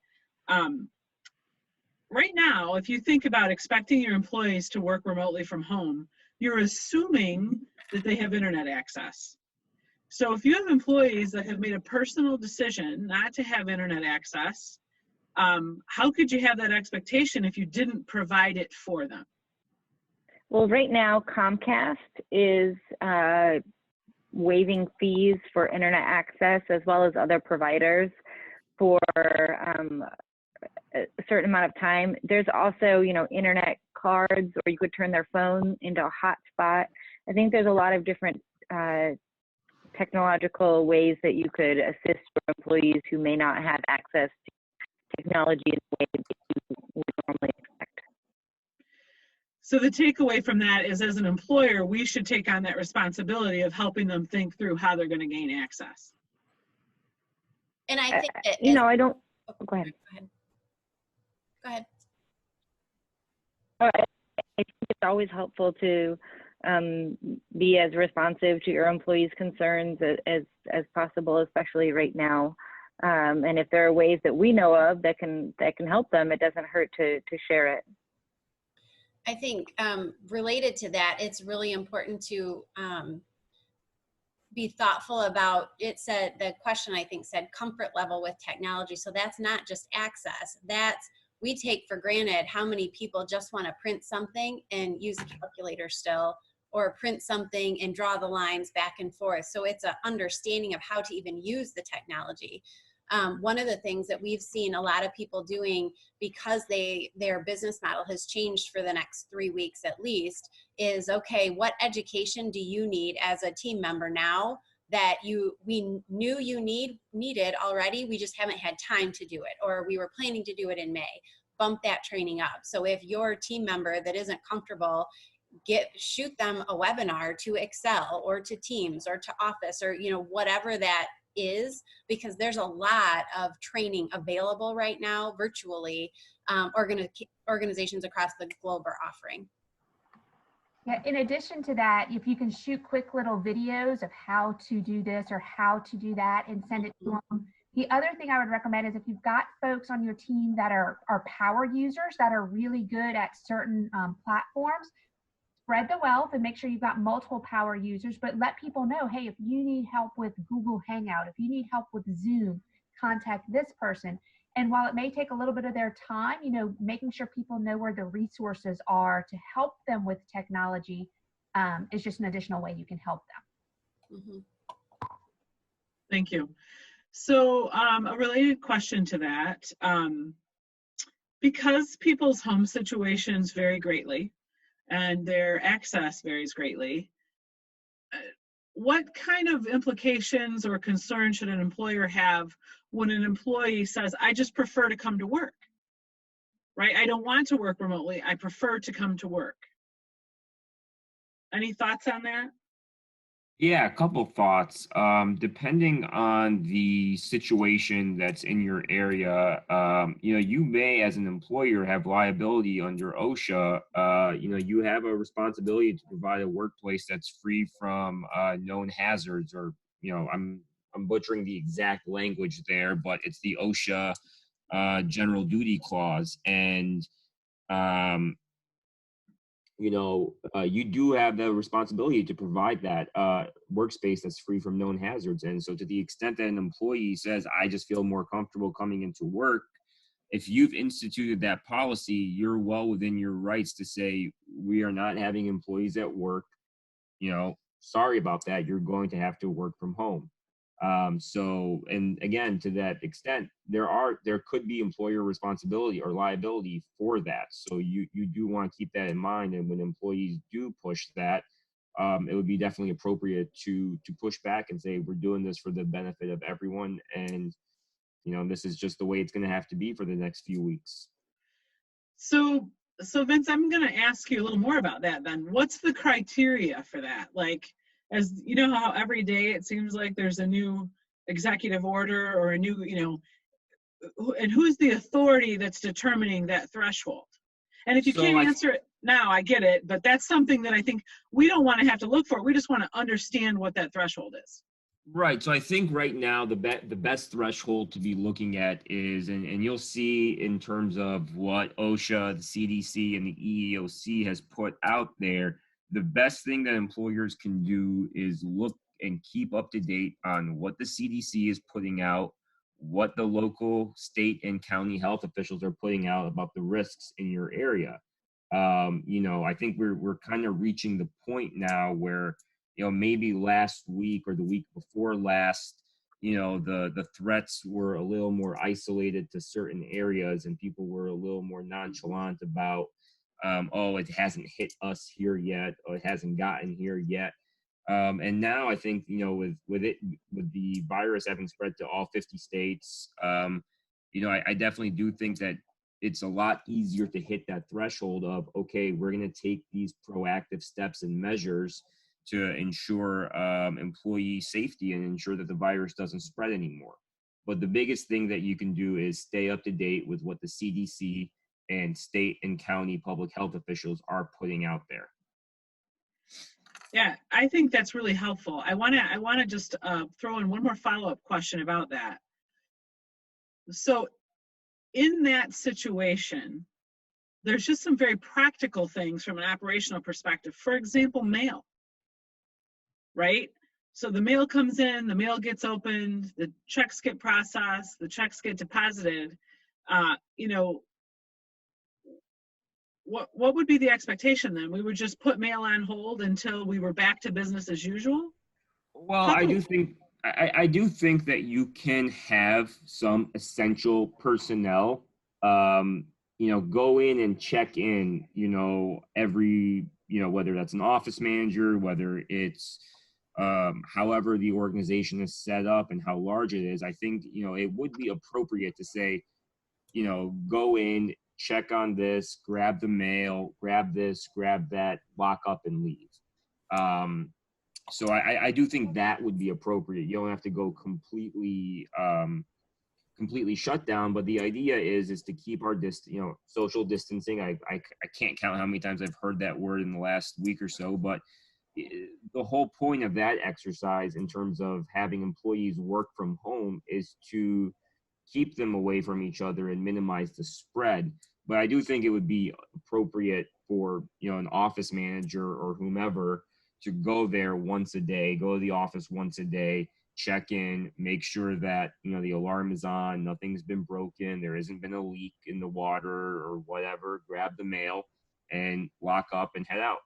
right now, if you think about expecting your employees to work remotely from home, you're assuming that they have internet access. So if you have employees that have made a personal decision not to have internet access, how could you have that expectation if you didn't provide it for them? Well, right now, Comcast is waiving fees for internet access as well as other providers for a certain amount of time. There's also, you know, internet cards, or you could turn their phone into a hotspot. I think there's a lot of different technological ways that you could assist your employees who may not have access to technology in the way that you would normally expect. So the takeaway from that is, as an employer, we should take on that responsibility of helping them think through how they're going to gain access. And I think that, you know, I don't, go ahead. Go ahead. I think it's always helpful to be as responsive to your employees' concerns as possible, especially right now. And if there are ways that we know of that can help them, it doesn't hurt to share it. I think related to that, it's really important to be thoughtful about, it said, the question I think said comfort level with technology. So that's not just access. That's, we take for granted how many people just want to print something and use a calculator still, or print something and draw the lines back and forth. So it's an understanding of how to even use the technology. One of the things that we've seen a lot of people doing, because their business model has changed for the next 3 weeks at least, is, okay, what education do you need as a team member now that we knew you needed already, we just haven't had time to do it, or we were planning to do it in May. Bump that training up. So if your team member that isn't comfortable, shoot them a webinar to Excel or to Teams or to Office, or whatever that is, because there's a lot of training available right now virtually. Organizations across the globe are offering. Yeah, in addition to that, if you can shoot quick little videos of how to do this or how to do that and send it to them. The other thing I would recommend is if you've got folks on your team that are power users that are really good at certain platforms, spread the wealth and make sure you've got multiple power users, but let people know, hey, if you need help with Google Hangout, if you need help with Zoom, contact this person. And while it may take a little bit of their time, making sure people know where the resources are to help them with technology is just an additional way you can help them. Mm-hmm. Thank you. So a related question to that, because people's home situations vary greatly and their access varies greatly, what kind of implications or concerns should an employer have when an employee says, I just prefer to come to work, right? I don't want to work remotely. I prefer to come to work. Any thoughts on that? Yeah, a couple thoughts. Depending on the situation that's in your area, you may, as an employer, have liability under OSHA. You have a responsibility to provide a workplace that's free from known hazards, or I'm butchering the exact language there, but it's the OSHA general duty clause, and you do have the responsibility to provide that workspace that's free from known hazards. And so to the extent that an employee says, I just feel more comfortable coming into work, if you've instituted that policy, you're well within your rights to say, we are not having employees at work. Sorry about that. You're going to have to work from home. And again, to that extent, there could be employer responsibility or liability for that. So you do want to keep that in mind. And when employees do push that, it would be definitely appropriate to push back and say, we're doing this for the benefit of everyone. And, this is just the way it's going to have to be for the next few weeks. So Vince, I'm going to ask you a little more about that then. What's the criteria for that? Like, as you know, how every day it seems like there's a new executive order or a new, and who's the authority that's determining that threshold? And if you can't answer it now, I get it, but that's something that I think we don't want to have to look for. We just want to understand what that threshold is. Right. So I think right now the best threshold to be looking at is, and you'll see in terms of what OSHA, the CDC, and the EEOC has put out there, the best thing that employers can do is look and keep up to date on what the CDC is putting out, what the local, state, and county health officials are putting out about the risks in your area. I think we're kind of reaching the point now where, maybe last week or the week before last, the threats were a little more isolated to certain areas, and people were a little more nonchalant about, it hasn't hit us here yet, or it hasn't gotten here yet. And now I think, with the virus having spread to all 50 states, I definitely do think that it's a lot easier to hit that threshold of, okay, we're going to take these proactive steps and measures to ensure employee safety and ensure that the virus doesn't spread anymore. But the biggest thing that you can do is stay up to date with what the CDC and state and county public health officials are putting out there. Yeah, I think that's really helpful. I want to just throw in one more follow-up question about that. So in that situation, there's just some very practical things from an operational perspective. For example, mail, right? So the mail comes in, the mail gets opened, the checks get processed, the checks get deposited. What would be the expectation then? We would just put mail on hold until we were back to business as usual? Well, I do think that you can have some essential personnel, go in and check in, every, whether that's an office manager, whether it's, However the organization is set up and how large it is, I think, you know, it would be appropriate to say, you know, go in, check on this, grab the mail, grab this, grab that, lock up and leave. So I do think that would be appropriate. You don't have to go completely shut down, but the idea is to keep our social distancing. I can't count how many times I've heard that word in the last week or so, but the whole point of that exercise in terms of having employees work from home is to keep them away from each other and minimize the spread. But I do think it would be appropriate for, you know, an office manager or whomever to go there once a day, go to the office once a day, check in, make sure that, you know, the alarm is on, nothing's been broken, there hasn't been a leak in the water or whatever, grab the mail and lock up and head out.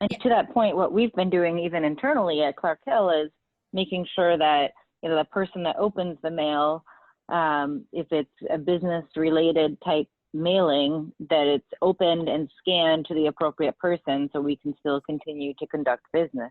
And to that point, what we've been doing even internally at Clark Hill is making sure that, you know, the person that opens the mail, if it's a business related type mailing, that it's opened and scanned to the appropriate person so we can still continue to conduct business.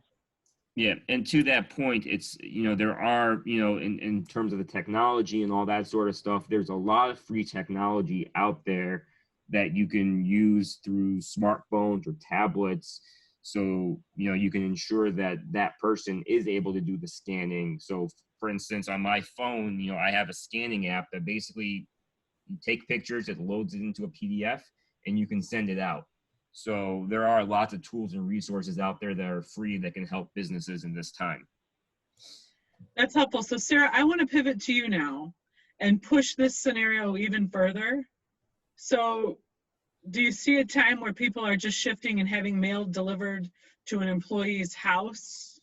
Yeah, and to that point, it's, you know, there are, you know, in terms of the technology and all that sort of stuff, there's a lot of free technology out there that you can use through smartphones or tablets. So, you know, you can ensure that that person is able to do the scanning. So, for instance, on my phone, you know, I have a scanning app that basically you take pictures, it loads it into a PDF, and you can send it out. So there are lots of tools and resources out there that are free that can help businesses in this time. That's helpful. So Sarah, I want to pivot to you now and push this scenario even further. So do you see a time where people are just shifting and having mail delivered to an employee's house?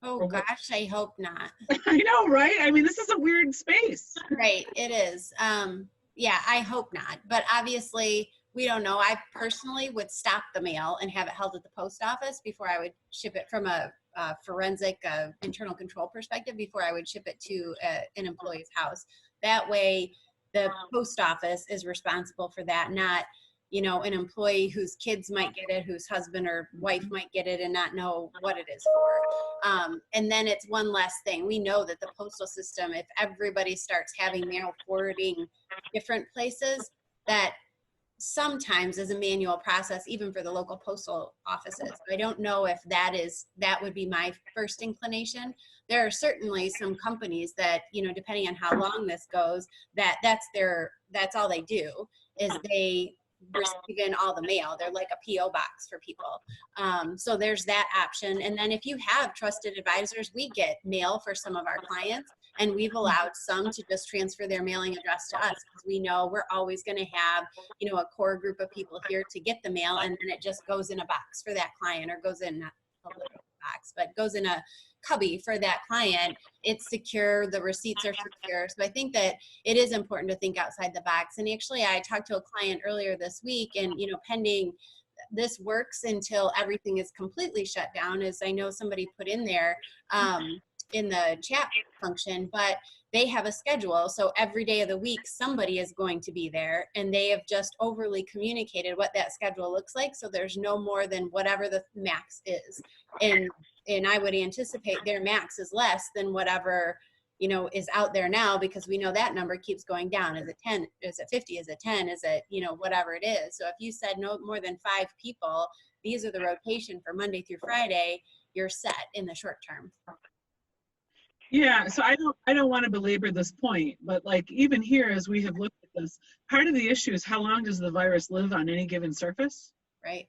Oh gosh, I hope not. I know, right? I mean, this is a weird space. Right, it is. Yeah, I hope not. But obviously, we don't know. I personally would stop the mail and have it held at the post office before I would ship it from a forensic internal control perspective before I would ship it to an employee's house. That way, the post office is responsible for that, not, you know, an employee whose kids might get it, whose husband or wife might get it and not know what it is for. And then it's one less thing. We know that the postal system, if everybody starts having mail forwarding different places, that sometimes is a manual process, even for the local postal offices. I don't know if that would be my first inclination. There are certainly some companies that, you know, depending on how long this goes, that's all they do is they receive in all the mail. They're like a PO box for people. So there's that option. And then if you have trusted advisors, we get mail for some of our clients, and we've allowed some to just transfer their mailing address to us because we know we're always going to have, you know, a core group of people here to get the mail, and then it just goes in a box for that client, or goes in not a little box, but goes in a cubby for that client. It's secure, the receipts are secure. So I think that it is important to think outside the box. And actually, I talked to a client earlier this week, and, you know, pending this works until everything is completely shut down, as I know somebody put in there in the chat function, but they have a schedule. So every day of the week, somebody is going to be there, and they have just overly communicated what that schedule looks like. So there's no more than whatever the max is. And I would anticipate their max is less than whatever, you know, is out there now, because we know that number keeps going down. Is it 10? Is it 50? Is it 10? Is it, you know, whatever it is. So if you said no more than 5 people, these are the rotation for Monday through Friday, you're set in the short term. Yeah, so I don't want to belabor this point, but like even here, as we have looked at this, part of the issue is how long does the virus live on any given surface? Right.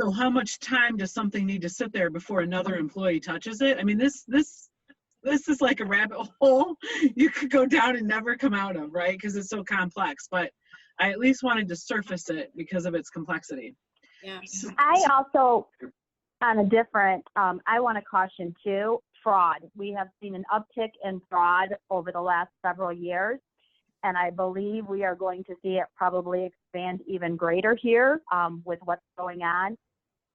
So how much time does something need to sit there before another employee touches it? I mean, this is like a rabbit hole you could go down and never come out of, right? Because it's so complex, but I at least wanted to surface it because of its complexity. Yeah. I also, on a different, I want to caution too, fraud. We have seen an uptick in fraud over the last several years, and I believe we are going to see it probably expand even greater here with what's going on.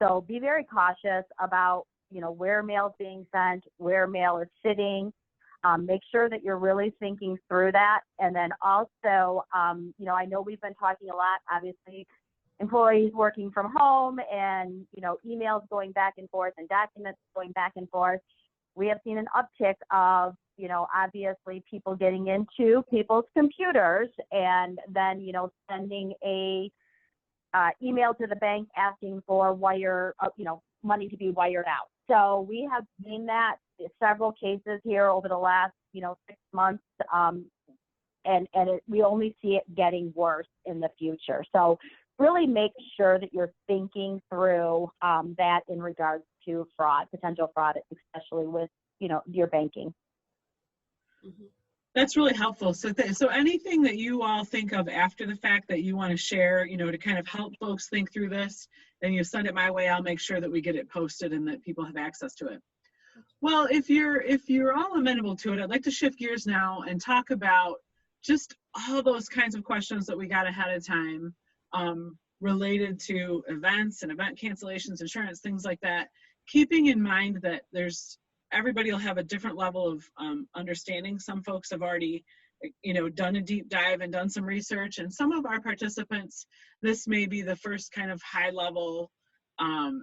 So be very cautious about, you know, where mail is being sent, where mail is sitting. Make sure that you're really thinking through that. And then also, you know, I know we've been talking a lot, obviously, employees working from home and, emails going back and forth and documents going back and forth, we have seen an uptick of, obviously people getting into people's computers and then, sending a email to the bank asking for money to be wired out. So we have seen that in several cases here over the last, 6 months. We only see it getting worse in the future. So really make sure that you're thinking through that in regards to fraud, potential fraud, especially with, your banking. That's really helpful. So anything that you all think of after the fact that you want to share, to kind of help folks think through this, and you send it my way, I'll make sure that we get it posted and that people have access to it. Well, if you're all amenable to it, I'd like to shift gears now and talk about just all those kinds of questions that we got ahead of time related to events and event cancellations, insurance, things like that, keeping in mind that everybody will have a different level of understanding. Some folks have already, done a deep dive and done some research, and some of our participants, this may be the first kind of high level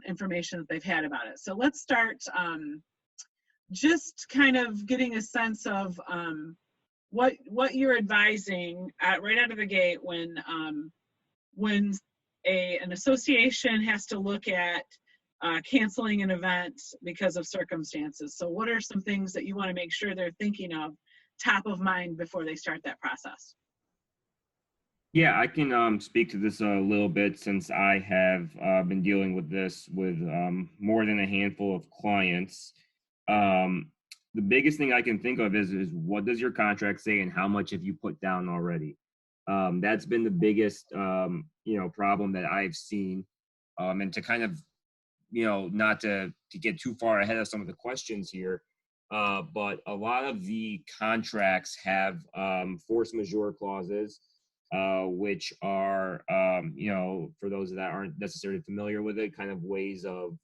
information that they've had about it. So let's start just kind of getting a sense of what you're advising right out of the gate when an association has to look at canceling an event because of circumstances. So what are some things that you want to make sure they're thinking of top of mind before they start that process? Yeah, I can speak to this a little bit since I have been dealing with this with more than a handful of clients. The biggest thing I can think of is what does your contract say and how much have you put down already? That's been the biggest problem that I've seen, and to kind of not to get too far ahead of some of the questions here, but a lot of the contracts have force majeure clauses, which are for those that aren't necessarily familiar with it, kind of ways of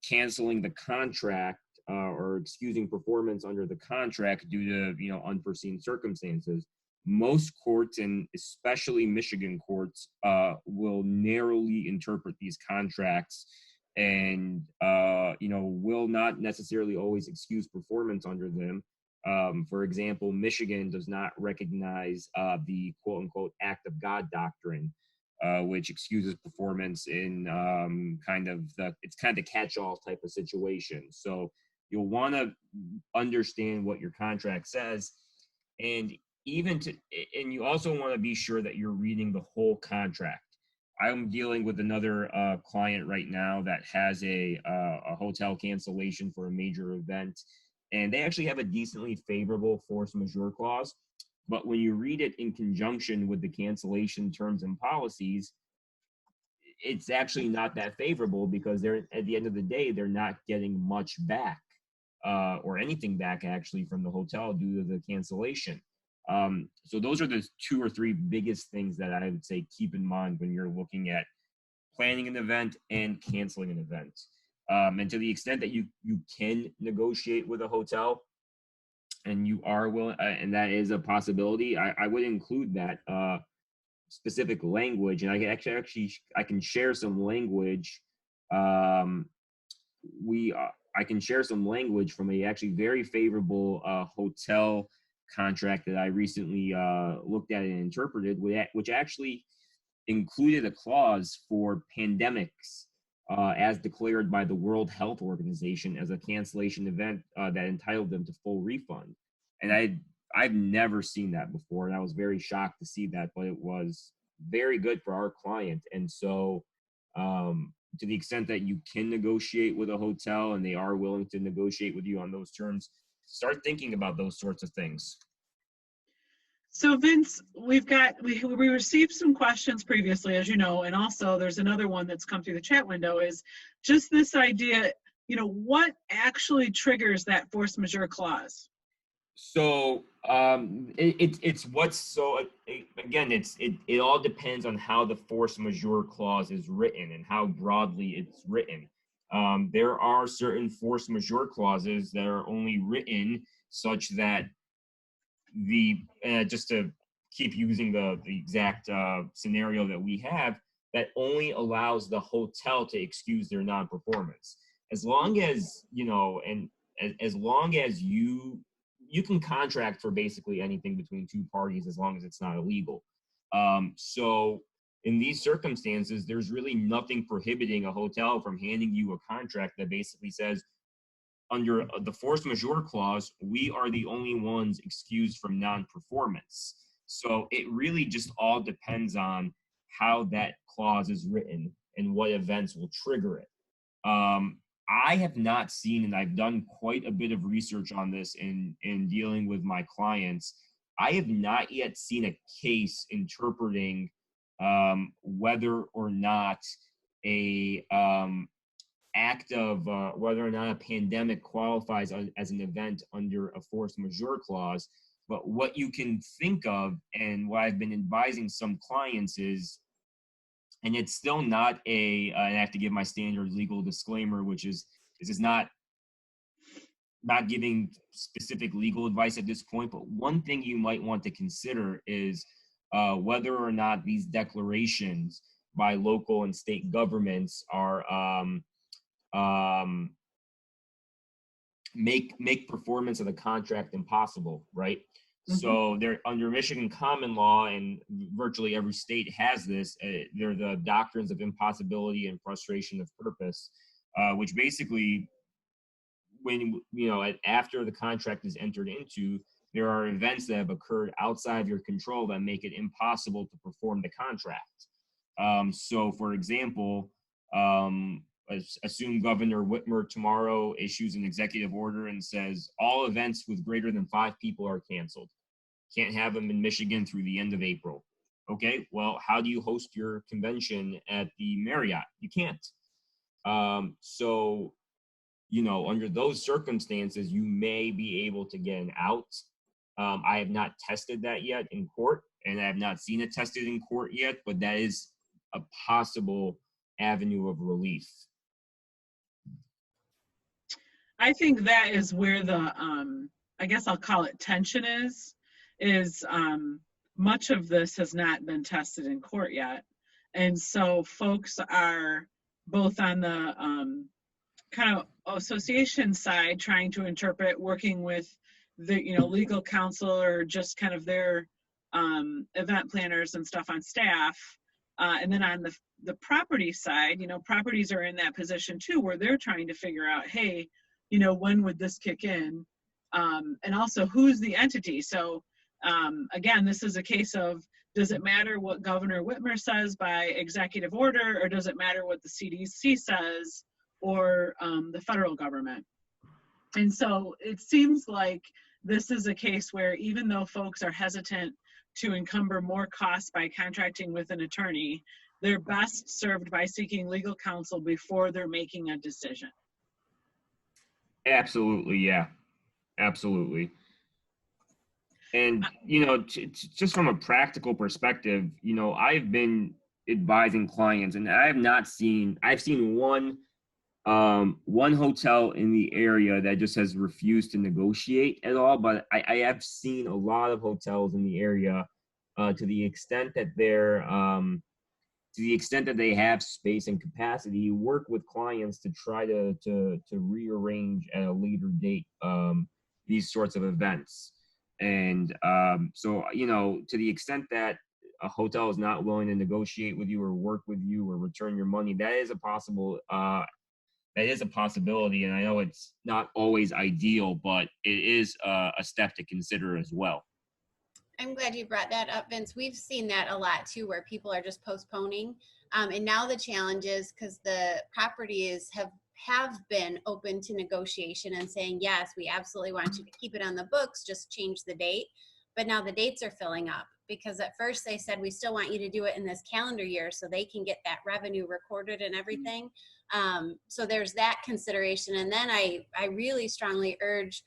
canceling the contract or excusing performance under the contract due to unforeseen circumstances. Most courts, and especially Michigan courts, will narrowly interpret these contracts and will not necessarily always excuse performance under them. For example, Michigan does not recognize the quote-unquote act of God doctrine, which excuses performance in it's kind of catch-all type of situation. So you'll want to understand what your contract says, and you also want to be sure that you're reading the whole contract. I'm dealing with another client right now that has a hotel cancellation for a major event, and they actually have a decently favorable force majeure clause. But when you read it in conjunction with the cancellation terms and policies, it's actually not that favorable, because they're, at the end of the day, they're not getting much back or anything back actually from the hotel due to the cancellation. So those are the 2 or 3 biggest things that I would say keep in mind when you're looking at planning an event and canceling an event. And to the extent that you can negotiate with a hotel and you are willing, and that is a possibility, I would include that specific language. And I can share some language. I can share some language from a actually very favorable hotel contract that I recently looked at and interpreted, which actually included a clause for pandemics as declared by the World Health Organization as a cancellation event that entitled them to full refund. And I've never seen that before, and I was very shocked to see that, but it was very good for our client. And so to the extent that you can negotiate with a hotel and they are willing to negotiate with you on those terms, start thinking about those sorts of things. So Vince, we received some questions previously, as you know, and also there's another one that's come through the chat window, is just this idea, what actually triggers that force majeure clause? So it all depends on how the force majeure clause is written and how broadly it's written. There are certain force majeure clauses that are only written such that just to keep using the exact scenario that we have, that only allows the hotel to excuse their non-performance. As long as, you know, and as long as you can contract for basically anything between two parties as long as it's not illegal. So in these circumstances, there's really nothing prohibiting a hotel from handing you a contract that basically says, under the force majeure clause, we are the only ones excused from non-performance. So it really just all depends on how that clause is written and what events will trigger it. I have not seen, and I've done quite a bit of research on this in dealing with my clients. I have not yet seen a case interpreting whether or not a act of whether or not a pandemic qualifies as an event under a force majeure clause. But what you can think of, and what I've been advising some clients is, and it's still not and I have to give my standard legal disclaimer, which is, this is not giving specific legal advice at this point, but one thing you might want to consider is whether or not these declarations by local and state governments are make performance of the contract impossible, right? Mm-hmm. So they're under Michigan common law, and virtually every state has this. They're the doctrines of impossibility and frustration of purpose, which basically, when after the contract is entered into, there are events that have occurred outside of your control that make it impossible to perform the contract. So, for example, assume Governor Whitmer tomorrow issues an executive order and says all events with greater than 5 people are canceled. Can't have them in Michigan through the end of April. Okay, well, how do you host your convention at the Marriott? You can't. So, under those circumstances, you may be able to get an out. I have not tested that yet in court, and I have not seen it tested in court yet, but that is a possible avenue of relief. I think that is where the, I guess I'll call it tension is much of this has not been tested in court yet. And so folks are both on the kind of association side trying to interpret, working with the, legal counsel or just kind of their event planners and stuff on staff. And then on the property side, properties are in that position too, where they're trying to figure out, hey, when would this kick in? And also, who's the entity? So again, this is a case of, does it matter what Governor Whitmer says by executive order, or does it matter what the CDC says or the federal government? And so it seems like this is a case where, even though folks are hesitant to encumber more costs by contracting with an attorney, they're best served by seeking legal counsel before they're making a decision. Absolutely, yeah, absolutely. And, just from a practical perspective, I've been advising clients, and I've seen one hotel in the area that just has refused to negotiate at all. But I have seen a lot of hotels in the area, to the extent that they have space and capacity, work with clients to try to rearrange at a later date these sorts of events. And so, to the extent that a hotel is not willing to negotiate with you or work with you or return your money, that is a possibility. And I know it's not always ideal, but it is a step to consider as well. I'm glad you brought that up, Vince. We've seen that a lot too, where people are just postponing. And now the challenge is, because the properties have been open to negotiation and saying, yes, we absolutely want you to keep it on the books, just change the date. But now the dates are filling up, because at first they said, we still want you to do it in this calendar year so they can get that revenue recorded and everything. So there's that consideration. And then I really strongly urge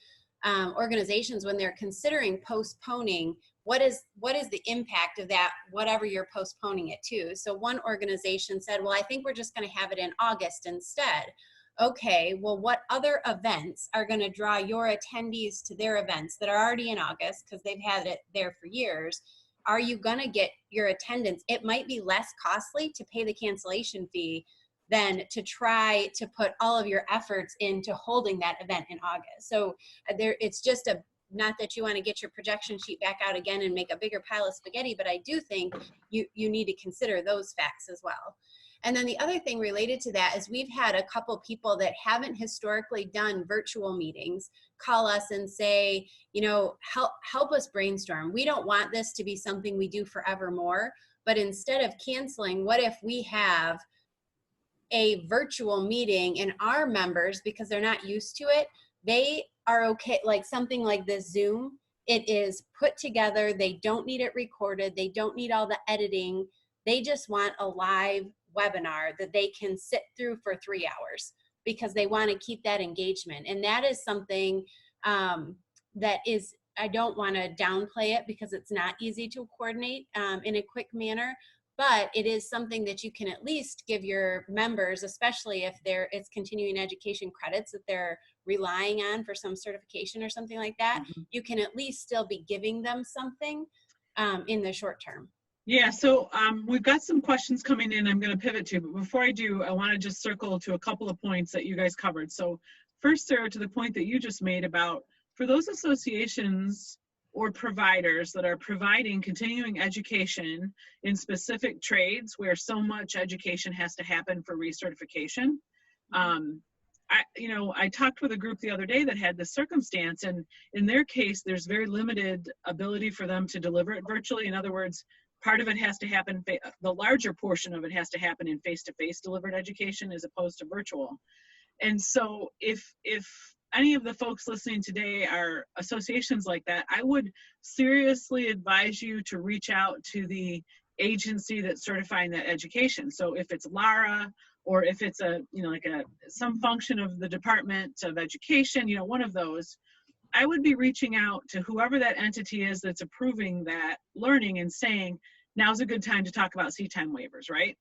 organizations, when they're considering postponing, what is the impact of that, whatever you're postponing it to? So one organization said, well, I think we're just going to have it in August instead. Okay, well, what other events are going to draw your attendees to their events that are already in August, because they've had it there for years? are you going to get your attendance? It might be less costly to pay the cancellation fee than to try to put all of your efforts into holding that event in August. So it's just not that you want to get your projection sheet back out again and make a bigger pile of spaghetti, but I do think you need to consider those facts as well. And then the other thing related to that is we've had a couple people that haven't historically done virtual meetings call us and say, help us brainstorm. We don't want this to be something we do forevermore, but instead of canceling, what if we have a virtual meeting and our members, because they're not used to it, they are okay, like something like this Zoom, it is put together, they don't need it recorded, they don't need all the editing, they just want a live webinar that they can sit through for 3 hours because they want to keep that engagement. And that is something that is, I don't want to downplay it because it's not easy to coordinate in a quick manner, but it is something that you can at least give your members, especially if it's continuing education credits that they're relying on for some certification or something like that. Mm-hmm. You can at least still be giving them something in the short term. Yeah, so we've got some questions coming in I'm going to pivot to, but before I do, I want to just circle to a couple of points that you guys covered. So first, Sarah, to the point that you just made about for those associations or providers that are providing continuing education in specific trades where so much education has to happen for recertification. I talked with a group the other day that had this circumstance, and in their case, there's very limited ability for them to deliver it virtually. In other words, part of it has to happen, the larger portion of it has to happen in face-to-face delivered education as opposed to virtual. And so if any of the folks listening today are associations like that, I would seriously advise you to reach out to the agency that's certifying that education. So if it's LARA, or if it's some function of the Department of Education, one of those, I would be reaching out to whoever that entity is that's approving that learning and saying, now's a good time to talk about C-time waivers, right?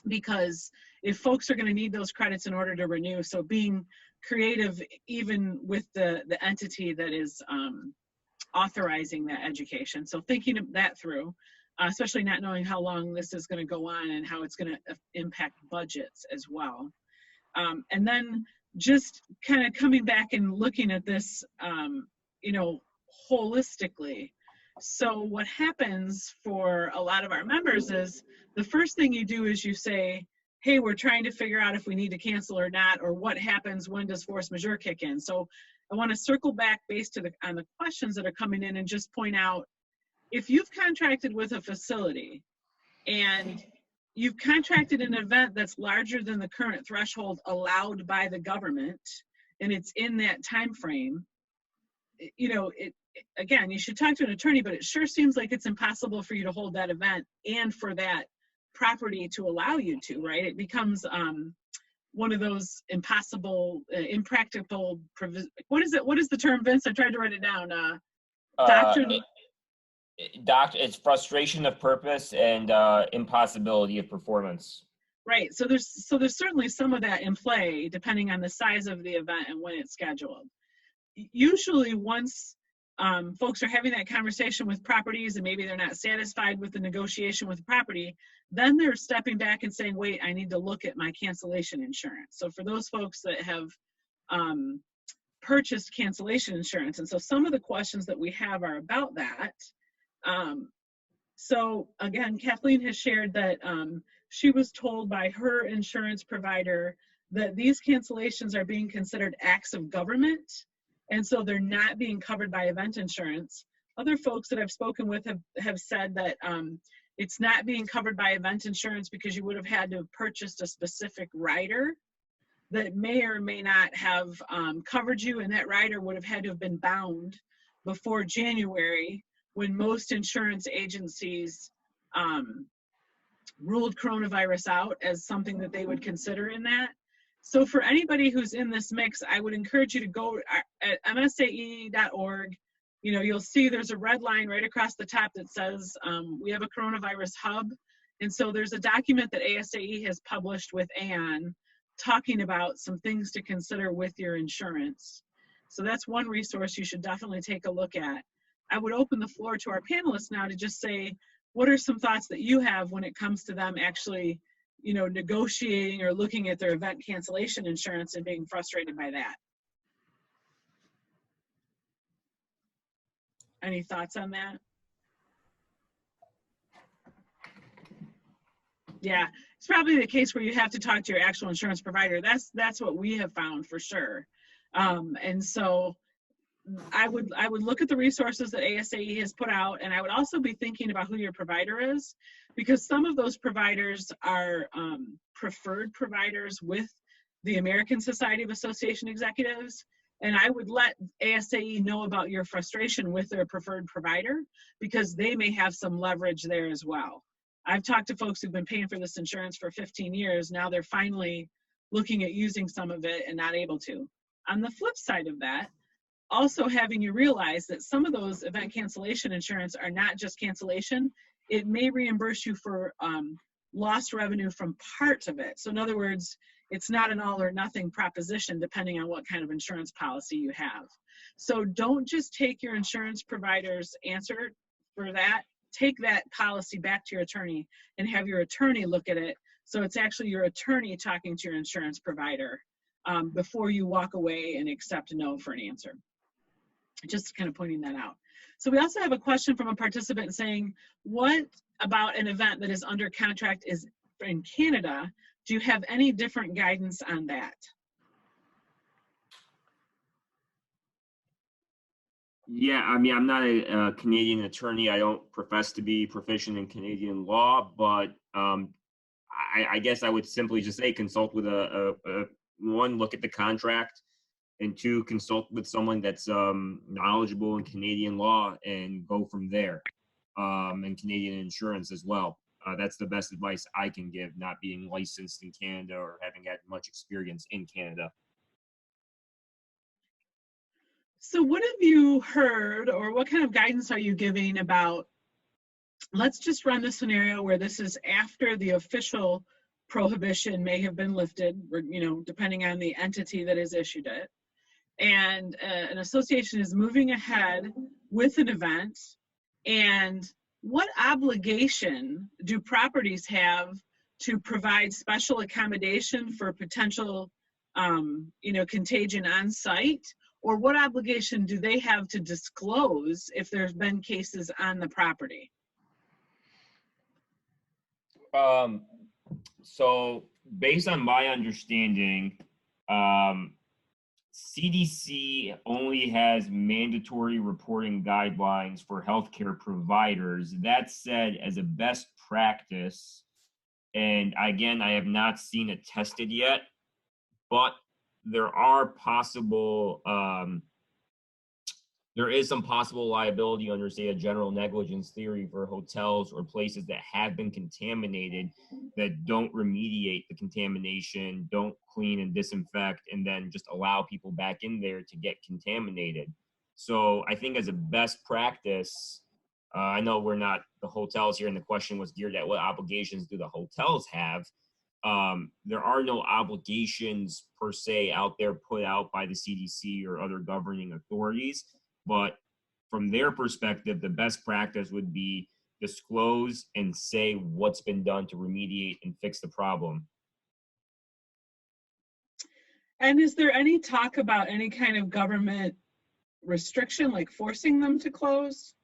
Because if folks are going to need those credits in order to renew, so being creative even with the entity that is authorizing that education. So thinking of that through, especially not knowing how long this is going to go on and how it's going to impact budgets as well. And then just kind of coming back and looking at this, holistically. So what happens for a lot of our members is the first thing you do is you say, hey, we're trying to figure out if we need to cancel or not, or what happens, when does force majeure kick in? So I want to circle back based on the questions that are coming in and just point out, if you've contracted with a facility and you've contracted an event that's larger than the current threshold allowed by the government, and it's in that time frame, again, you should talk to an attorney, but it sure seems like it's impossible for you to hold that event and for that property to allow you to, right? It becomes one of those impossible, impractical, what is the term, Vince? I tried to write it down. Doctrine. It's frustration of purpose and impossibility of performance. Right. So there's certainly some of that in play, depending on the size of the event and when it's scheduled. Usually, once folks are having that conversation with properties and maybe they're not satisfied with the negotiation with the property, then they're stepping back and saying, wait, I need to look at my cancellation insurance. So for those folks that have purchased cancellation insurance, and so some of the questions that we have are about that. So again, Kathleen has shared that she was told by her insurance provider that these cancellations are being considered acts of government, and so they're not being covered by event insurance. Other folks that I've spoken with have said that it's not being covered by event insurance because you would have had to have purchased a specific rider that may or may not have covered you, and that rider would have had to have been bound before January, when most insurance agencies ruled coronavirus out as something that they would consider in that. So for anybody who's in this mix, I would encourage you to go at MSAE.org. You'll see there's a red line right across the top that says we have a coronavirus hub. And so there's a document that ASAE has published with Ann talking about some things to consider with your insurance. So that's one resource you should definitely take a look at. I would open the floor to our panelists now to just say, what are some thoughts that you have when it comes to them actually, you know, negotiating or looking at their event cancellation insurance and being frustrated by that? Any thoughts on that? Yeah, it's probably the case where you have to talk to your actual insurance provider. That's what we have found for sure. And so I would look at the resources that ASAE has put out, and I would also be thinking about who your provider is, because some of those providers are preferred providers with the American Society of Association Executives. And I would let ASAE know about your frustration with their preferred provider, because they may have some leverage there as well. I've talked to folks who've been paying for this insurance for 15 years. Now they're finally looking at using some of it and not able to. On the flip side of that, also having you realize that some of those event cancellation insurance are not just cancellation. It may reimburse you for lost revenue from part of it. So in other words, it's not an all or nothing proposition depending on what kind of insurance policy you have. So don't just take your insurance provider's answer for that. Take that policy back to your attorney and have your attorney look at it. So it's actually your attorney talking to your insurance provider before you walk away and accept no for an answer. Just kind of pointing that out. So we also have a question from a participant saying, what about an event that is under contract is in Canada? Do you have any different guidance on that? Yeah, I mean, I'm not a Canadian attorney. I don't profess to be proficient in Canadian law, but I guess I would simply just say consult with one, look at the contract, and two, consult with someone that's knowledgeable in Canadian law and go from there, and Canadian insurance as well. That's the best advice I can give, not being licensed in Canada or having had much experience in Canada. So what have you heard, or what kind of guidance are you giving about, let's just run the scenario where this is after the official prohibition may have been lifted, or, you know, depending on the entity that has issued it, and an association is moving ahead with an event, and what obligation do properties have to provide special accommodation for potential, you know, contagion on site? Or what obligation do they have to disclose if there's been cases on the property? So based on my understanding, CDC only has mandatory reporting guidelines for healthcare providers. That said, as a best practice, and again, I have not seen it tested yet, but there are possible, there is some possible liability under, say, a general negligence theory for hotels or places that have been contaminated that don't remediate the contamination, don't clean and disinfect, and then just allow people back in there to get contaminated. So I think as a best practice, I know we're not the hotels here, and the question was geared at what obligations do the hotels have. There are no obligations per se out there put out by the CDC or other governing authorities, but from their perspective, the best practice would be disclose and say what's been done to remediate and fix the problem. And is there any talk about any kind of government restriction, like forcing them to close?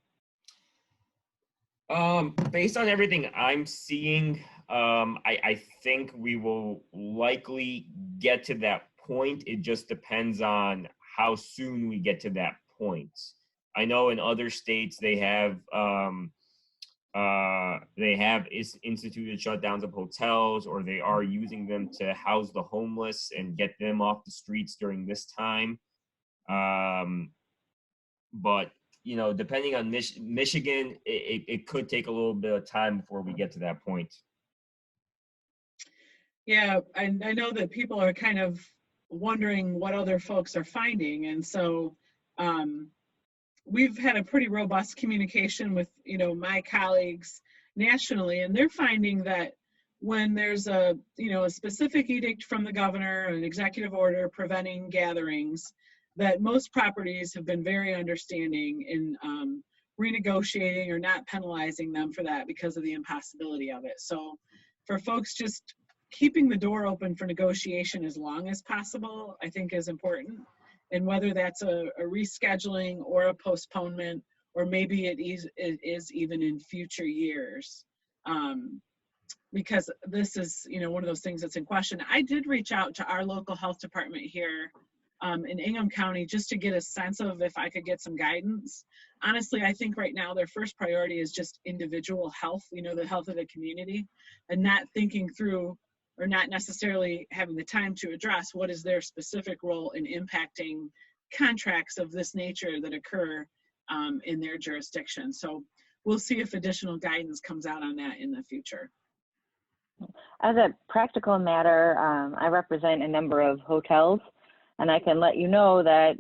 Based on everything I'm seeing, I think we will likely get to that point. It just depends on how soon we get to that point. I know in other states they have instituted shutdowns of hotels, or they are using them to house the homeless and get them off the streets during this time. But you know, depending on Michigan, it could take a little bit of time before we get to that point. Yeah, I know that people are kind of wondering what other folks are finding. And so we've had a pretty robust communication with, you know, my colleagues nationally, and they're finding that when there's a, you know, a specific edict from the governor, an executive order preventing gatherings, that most properties have been very understanding in renegotiating or not penalizing them for that because of the impossibility of it. So for folks, just keeping the door open for negotiation as long as possible, I think is important. And whether that's a rescheduling or a postponement, or maybe it is even in future years. Because this is, you know, one of those things that's in question. I did reach out to our local health department here in Ingham County just to get a sense of if I could get some guidance. Honestly, I think right now their first priority is just individual health, you know, the health of the community, and not thinking through or not necessarily having the time to address what is their specific role in impacting contracts of this nature that occur in their jurisdiction. So we'll see if additional guidance comes out on that in the future. As a practical matter, I represent a number of hotels, and I can let you know that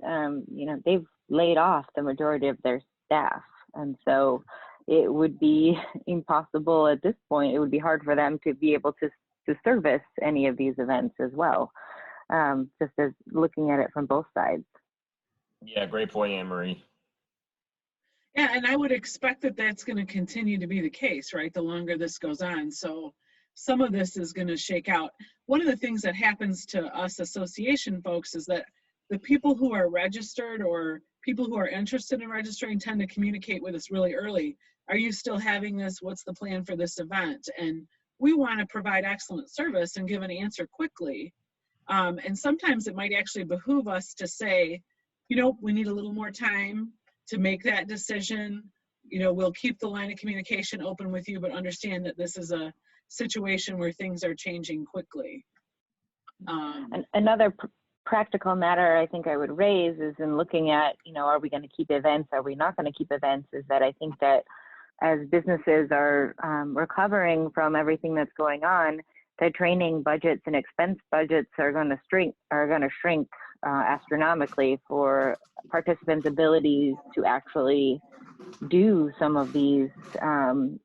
you know, they've laid off the majority of their staff, and so it would be impossible at this point. It would be hard for them to be able to service any of these events as well, just as looking at it from both sides. Yeah, great point, Anne Marie. Yeah, and I would expect that that's going to continue to be the case, right? The longer this goes on. So some of this is going to shake out. One of the things that happens to us association folks is that the people who are registered or people who are interested in registering tend to communicate with us really early. Are you still having this? What's the plan for this event? And we want to provide excellent service and give an answer quickly. And sometimes it might actually behoove us to say, you know, we need a little more time to make that decision. You know, we'll keep the line of communication open with you, but understand that this is a situation where things are changing quickly. Another practical matter I think I would raise is in looking at, you know, are we going to keep events? Are we not going to keep events? Is that I think that as businesses are recovering from everything that's going on, their training budgets and expense budgets are going to shrink astronomically for participants' abilities to actually do some of these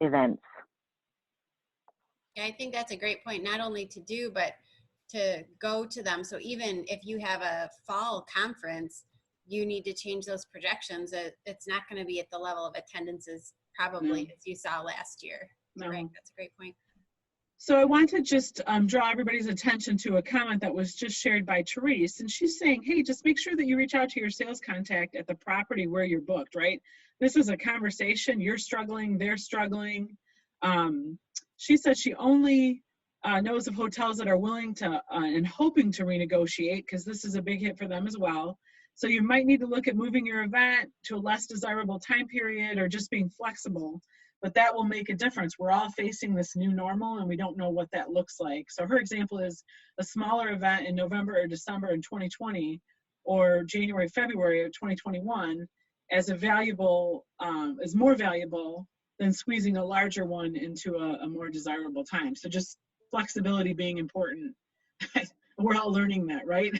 events. Yeah, I think that's a great point, not only to do, but to go to them. So even if you have a fall conference, you need to change those projections. It's not going to be at the level of attendances probably as you saw last year. No. Right, that's a great point. So I want to just draw everybody's attention to a comment that was just shared by Therese. And she's saying, hey, just make sure that you reach out to your sales contact at the property where you're booked, right? This is a conversation. You're struggling, they're struggling. She said she only knows of hotels that are willing to and hoping to renegotiate, because this is a big hit for them as well. So you might need to look at moving your event to a less desirable time period or just being flexible, but that will make a difference. We're all facing this new normal and we don't know what that looks like. So her example is a smaller event in November or December in 2020 or January, February of 2021 as is more valuable than squeezing a larger one into a more desirable time. So just flexibility being important. We're all learning that, right?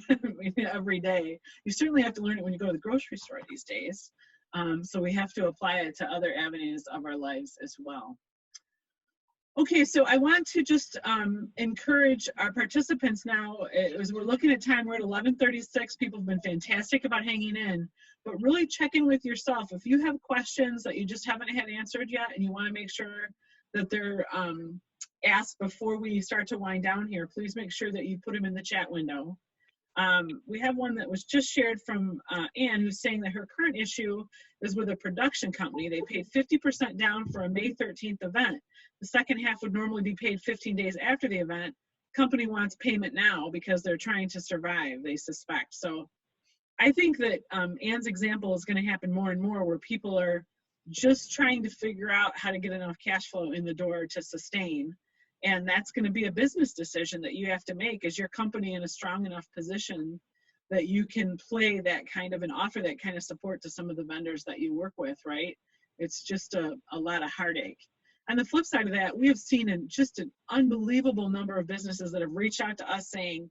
Every day. You certainly have to learn it when you go to the grocery store these days. So we have to apply it to other avenues of our lives as well. Okay, so I want to just encourage our participants now, as we're looking at time, we're at 11:36. People have been fantastic about hanging in, but really check in with yourself. If you have questions that you just haven't had answered yet and you want to make sure that they're asked before we start to wind down here, please make sure that you put them in the chat window. We have one that was just shared from Anne, who's saying that her current issue is with a production company. They paid 50% down for a May 13th event. The second half would normally be paid 15 days after the event. Company wants payment now because they're trying to survive, they suspect. So I think that Anne's example is going to happen more and more, where people are just trying to figure out how to get enough cash flow in the door to sustain. And that's going to be a business decision that you have to make. Is your company in a strong enough position that you can play that kind of and offer that kind of support to some of the vendors that you work with, right? It's just a lot of heartache. On the flip side of that, we have seen just an unbelievable number of businesses that have reached out to us saying,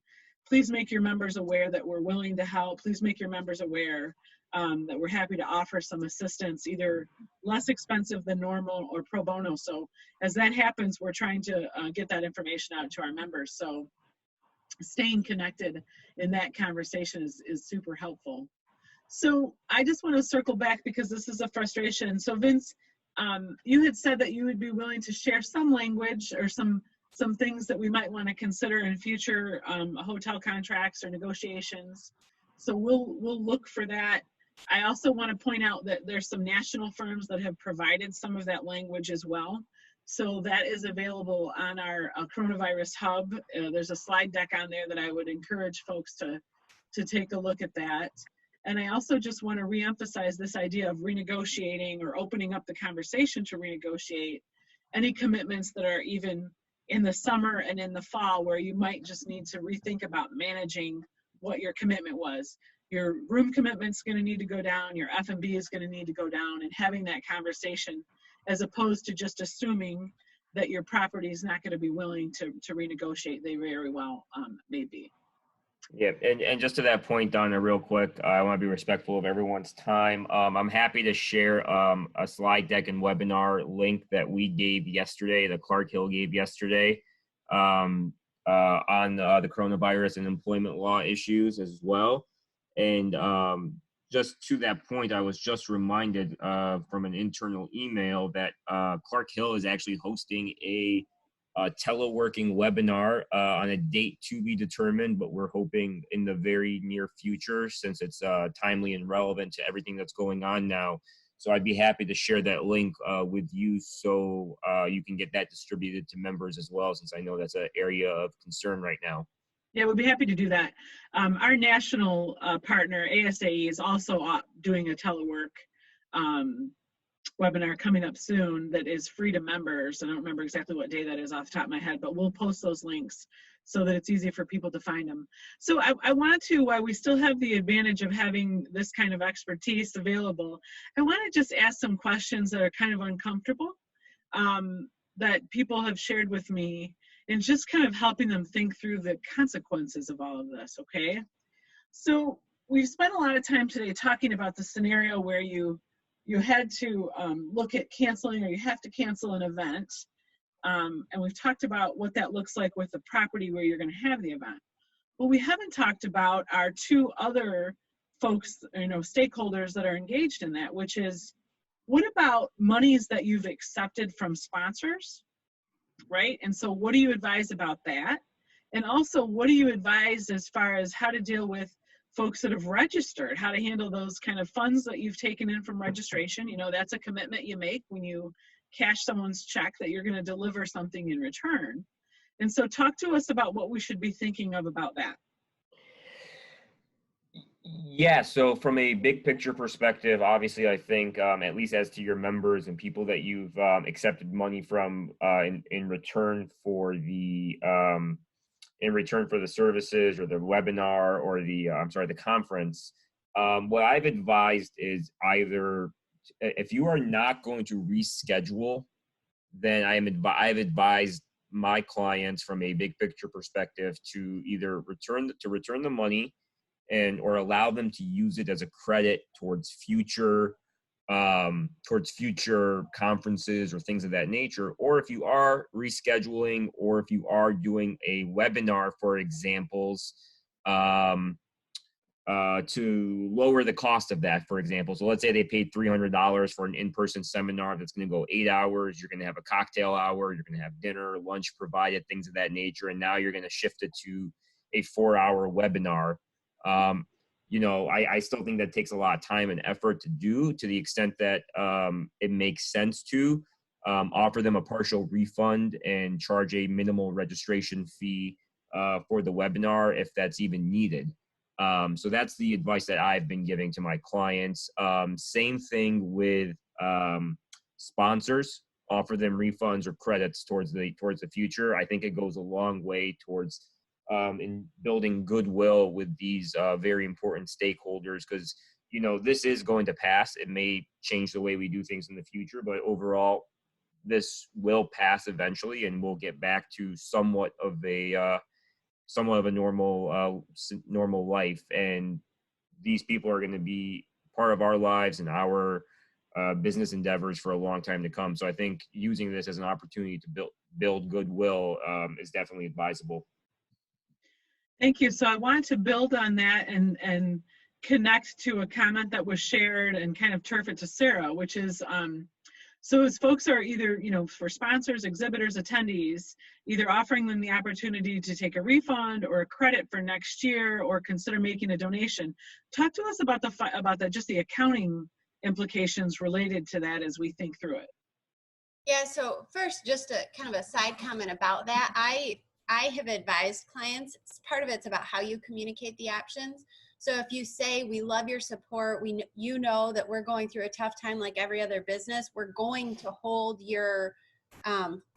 please make your members aware that we're willing to help. Please make your members aware that we're happy to offer some assistance, either less expensive than normal or pro bono. So as that happens, we're trying to get that information out to our members. So staying connected in that conversation is super helpful. So I just want to circle back because this is a frustration. So Vince, you had said that you would be willing to share some language or some things that we might want to consider in future hotel contracts or negotiations. So we'll look for that. I also want to point out that there's some national firms that have provided some of that language as well. So that is available on our coronavirus hub. There's a slide deck on there that I would encourage folks to take a look at that. And I also just want to reemphasize this idea of renegotiating or opening up the conversation to renegotiate any commitments that are even in the summer and in the fall where you might just need to rethink about managing what your commitment was. Your room commitment's going to need to go down, your F&B is going to need to go down, and having that conversation as opposed to just assuming that your property is not going to be willing to renegotiate. They very well may be. Yeah, and just to that point, Donna, real quick, I want to be respectful of everyone's time. I'm happy to share a slide deck and webinar link that we gave yesterday, that Clark Hill gave yesterday, on the coronavirus and employment law issues as well. And just to that point, I was just reminded from an internal email that Clark Hill is actually hosting a teleworking webinar on a date to be determined, but we're hoping in the very near future since it's timely and relevant to everything that's going on now. So I'd be happy to share that link with you so you can get that distributed to members as well, since I know that's an area of concern right now. Yeah, we'll be happy to do that. Our national partner, ASAE, is also doing a telework webinar coming up soon that is free to members. I don't remember exactly what day that is off the top of my head, but we'll post those links so that it's easy for people to find them. So I wanted to, while we still have the advantage of having this kind of expertise available, I want to just ask some questions that are kind of uncomfortable that people have shared with me, and just kind of helping them think through the consequences of all of this, okay? So we've spent a lot of time today talking about the scenario where you had to look at canceling, or you have to cancel an event. And we've talked about what that looks like with the property where you're going to have the event. Well, we haven't talked about our two other folks, stakeholders that are engaged in that, which is, what about monies that you've accepted from sponsors, right? And so what do you advise about that? And also, what do you advise as far as how to deal with folks that have registered, how to handle those kind of funds that you've taken in from registration? That's a commitment you make when you cash someone's check that you're going to deliver something in return. And so talk to us about what we should be thinking of about that. Yeah, so from a big picture perspective, obviously, I think at least as to your members and people that you've accepted money from in return for the services or the webinar or the conference, what I've advised is either, if you are not going to reschedule, then I've advised my clients from a big picture perspective to either return the money or allow them to use it as a credit towards future conferences or things of that nature. Or if you are rescheduling, or if you are doing a webinar, for examples, to lower the cost of that, for example. So let's say they paid $300 for an in-person seminar that's going to go 8 hours. You're going to have a cocktail hour. You're going to have dinner, lunch provided, things of that nature. And now you're going to shift it to a 4-hour webinar. I still think that takes a lot of time and effort to do, to the extent that it makes sense to offer them a partial refund and charge a minimal registration fee for the webinar if that's even needed. So that's the advice that I've been giving to my clients. Same thing with sponsors. Offer them refunds or credits towards the future. I think it goes a long way towards in building goodwill with these very important stakeholders, because this is going to pass. It may change the way we do things in the future, but overall, this will pass eventually, and we'll get back to somewhat of a normal life. And these people are going to be part of our lives and our business endeavors for a long time to come. So I think using this as an opportunity to build goodwill is definitely advisable. Thank you. So I wanted to build on that and connect to a comment that was shared and kind of turf it to Sarah, which is, so as folks are either, for sponsors, exhibitors, attendees, either offering them the opportunity to take a refund or a credit for next year or consider making a donation. Talk to us about just the accounting implications related to that as we think through it. Yeah, so first, just a kind of a side comment about that. I have advised clients, part of it's about how you communicate the options. So if you say, we love your support, you know that we're going through a tough time like every other business, we're going to hold your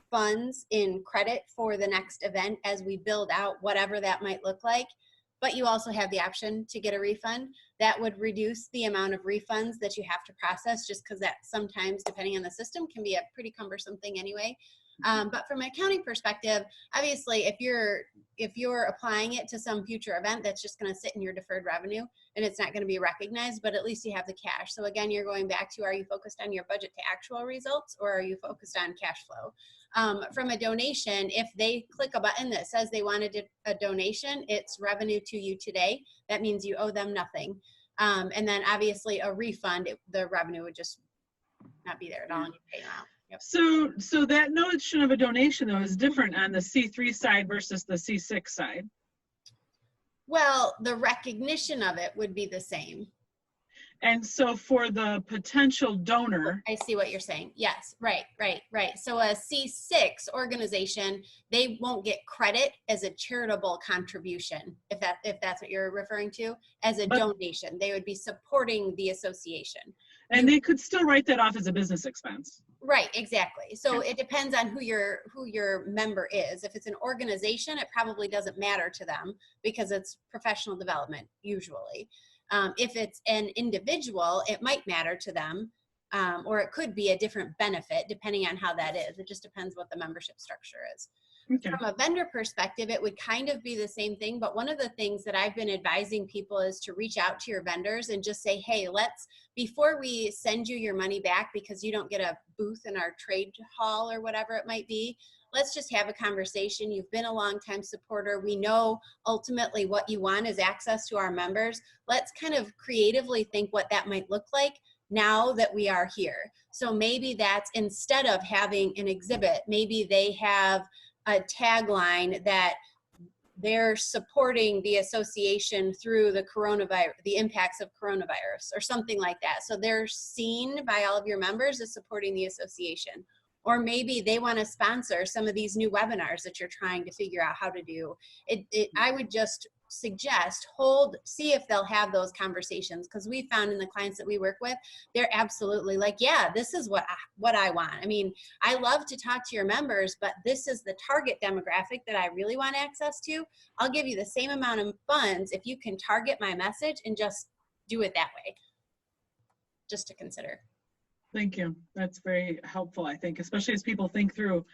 funds in credit for the next event as we build out whatever that might look like. But you also have the option to get a refund. That would reduce the amount of refunds that you have to process, just because that sometimes, depending on the system, can be a pretty cumbersome thing anyway. But from an accounting perspective, obviously, if you're applying it to some future event, that's just going to sit in your deferred revenue and it's not going to be recognized, but at least you have the cash. So again, you're going back to, are you focused on your budget to actual results, or are you focused on cash flow? From a donation, if they click a button that says they wanted a donation, it's revenue to you today. That means you owe them nothing. And then obviously a refund, the revenue would just not be there at all and you pay them out. Yep. So that notion of a donation, though, is different on the C3 side versus the C6 side. Well, the recognition of it would be the same. And so for the potential donor. I see what you're saying. Yes, right. So a C6 organization, they won't get credit as a charitable contribution, if that's what you're referring to, as a donation. They would be supporting the association. And they could still write that off as a business expense. Right, exactly. So it depends on who your member is. If it's an organization, it probably doesn't matter to them because it's professional development usually. If it's an individual, it might matter to them, or it could be a different benefit depending on how that is. It just depends what the membership structure is. Okay. From a vendor perspective, it would kind of be the same thing, but one of the things that I've been advising people is to reach out to your vendors and just say, hey, before we send you your money back because you don't get a booth in our trade hall or whatever it might be, let's just have a conversation. You've been a long-time supporter. We know ultimately what you want is access to our members. Let's kind of creatively think what that might look like now that we are here. So maybe that's, instead of having an exhibit, maybe they have a tagline that they're supporting the association through the impacts of coronavirus or something like that. So they're seen by all of your members as supporting the association. Or maybe they want to sponsor some of these new webinars that you're trying to figure out how to do. I would just suggest see if they'll have those conversations, because we found in the clients that we work with, they're absolutely like, yeah, this is what I want. I mean, I love to talk to your members, but this is the target demographic that I really want access to. I'll give you the same amount of funds if you can target my message and just do it that way. Just to consider. Thank you. That's very helpful, I think, especially as people think through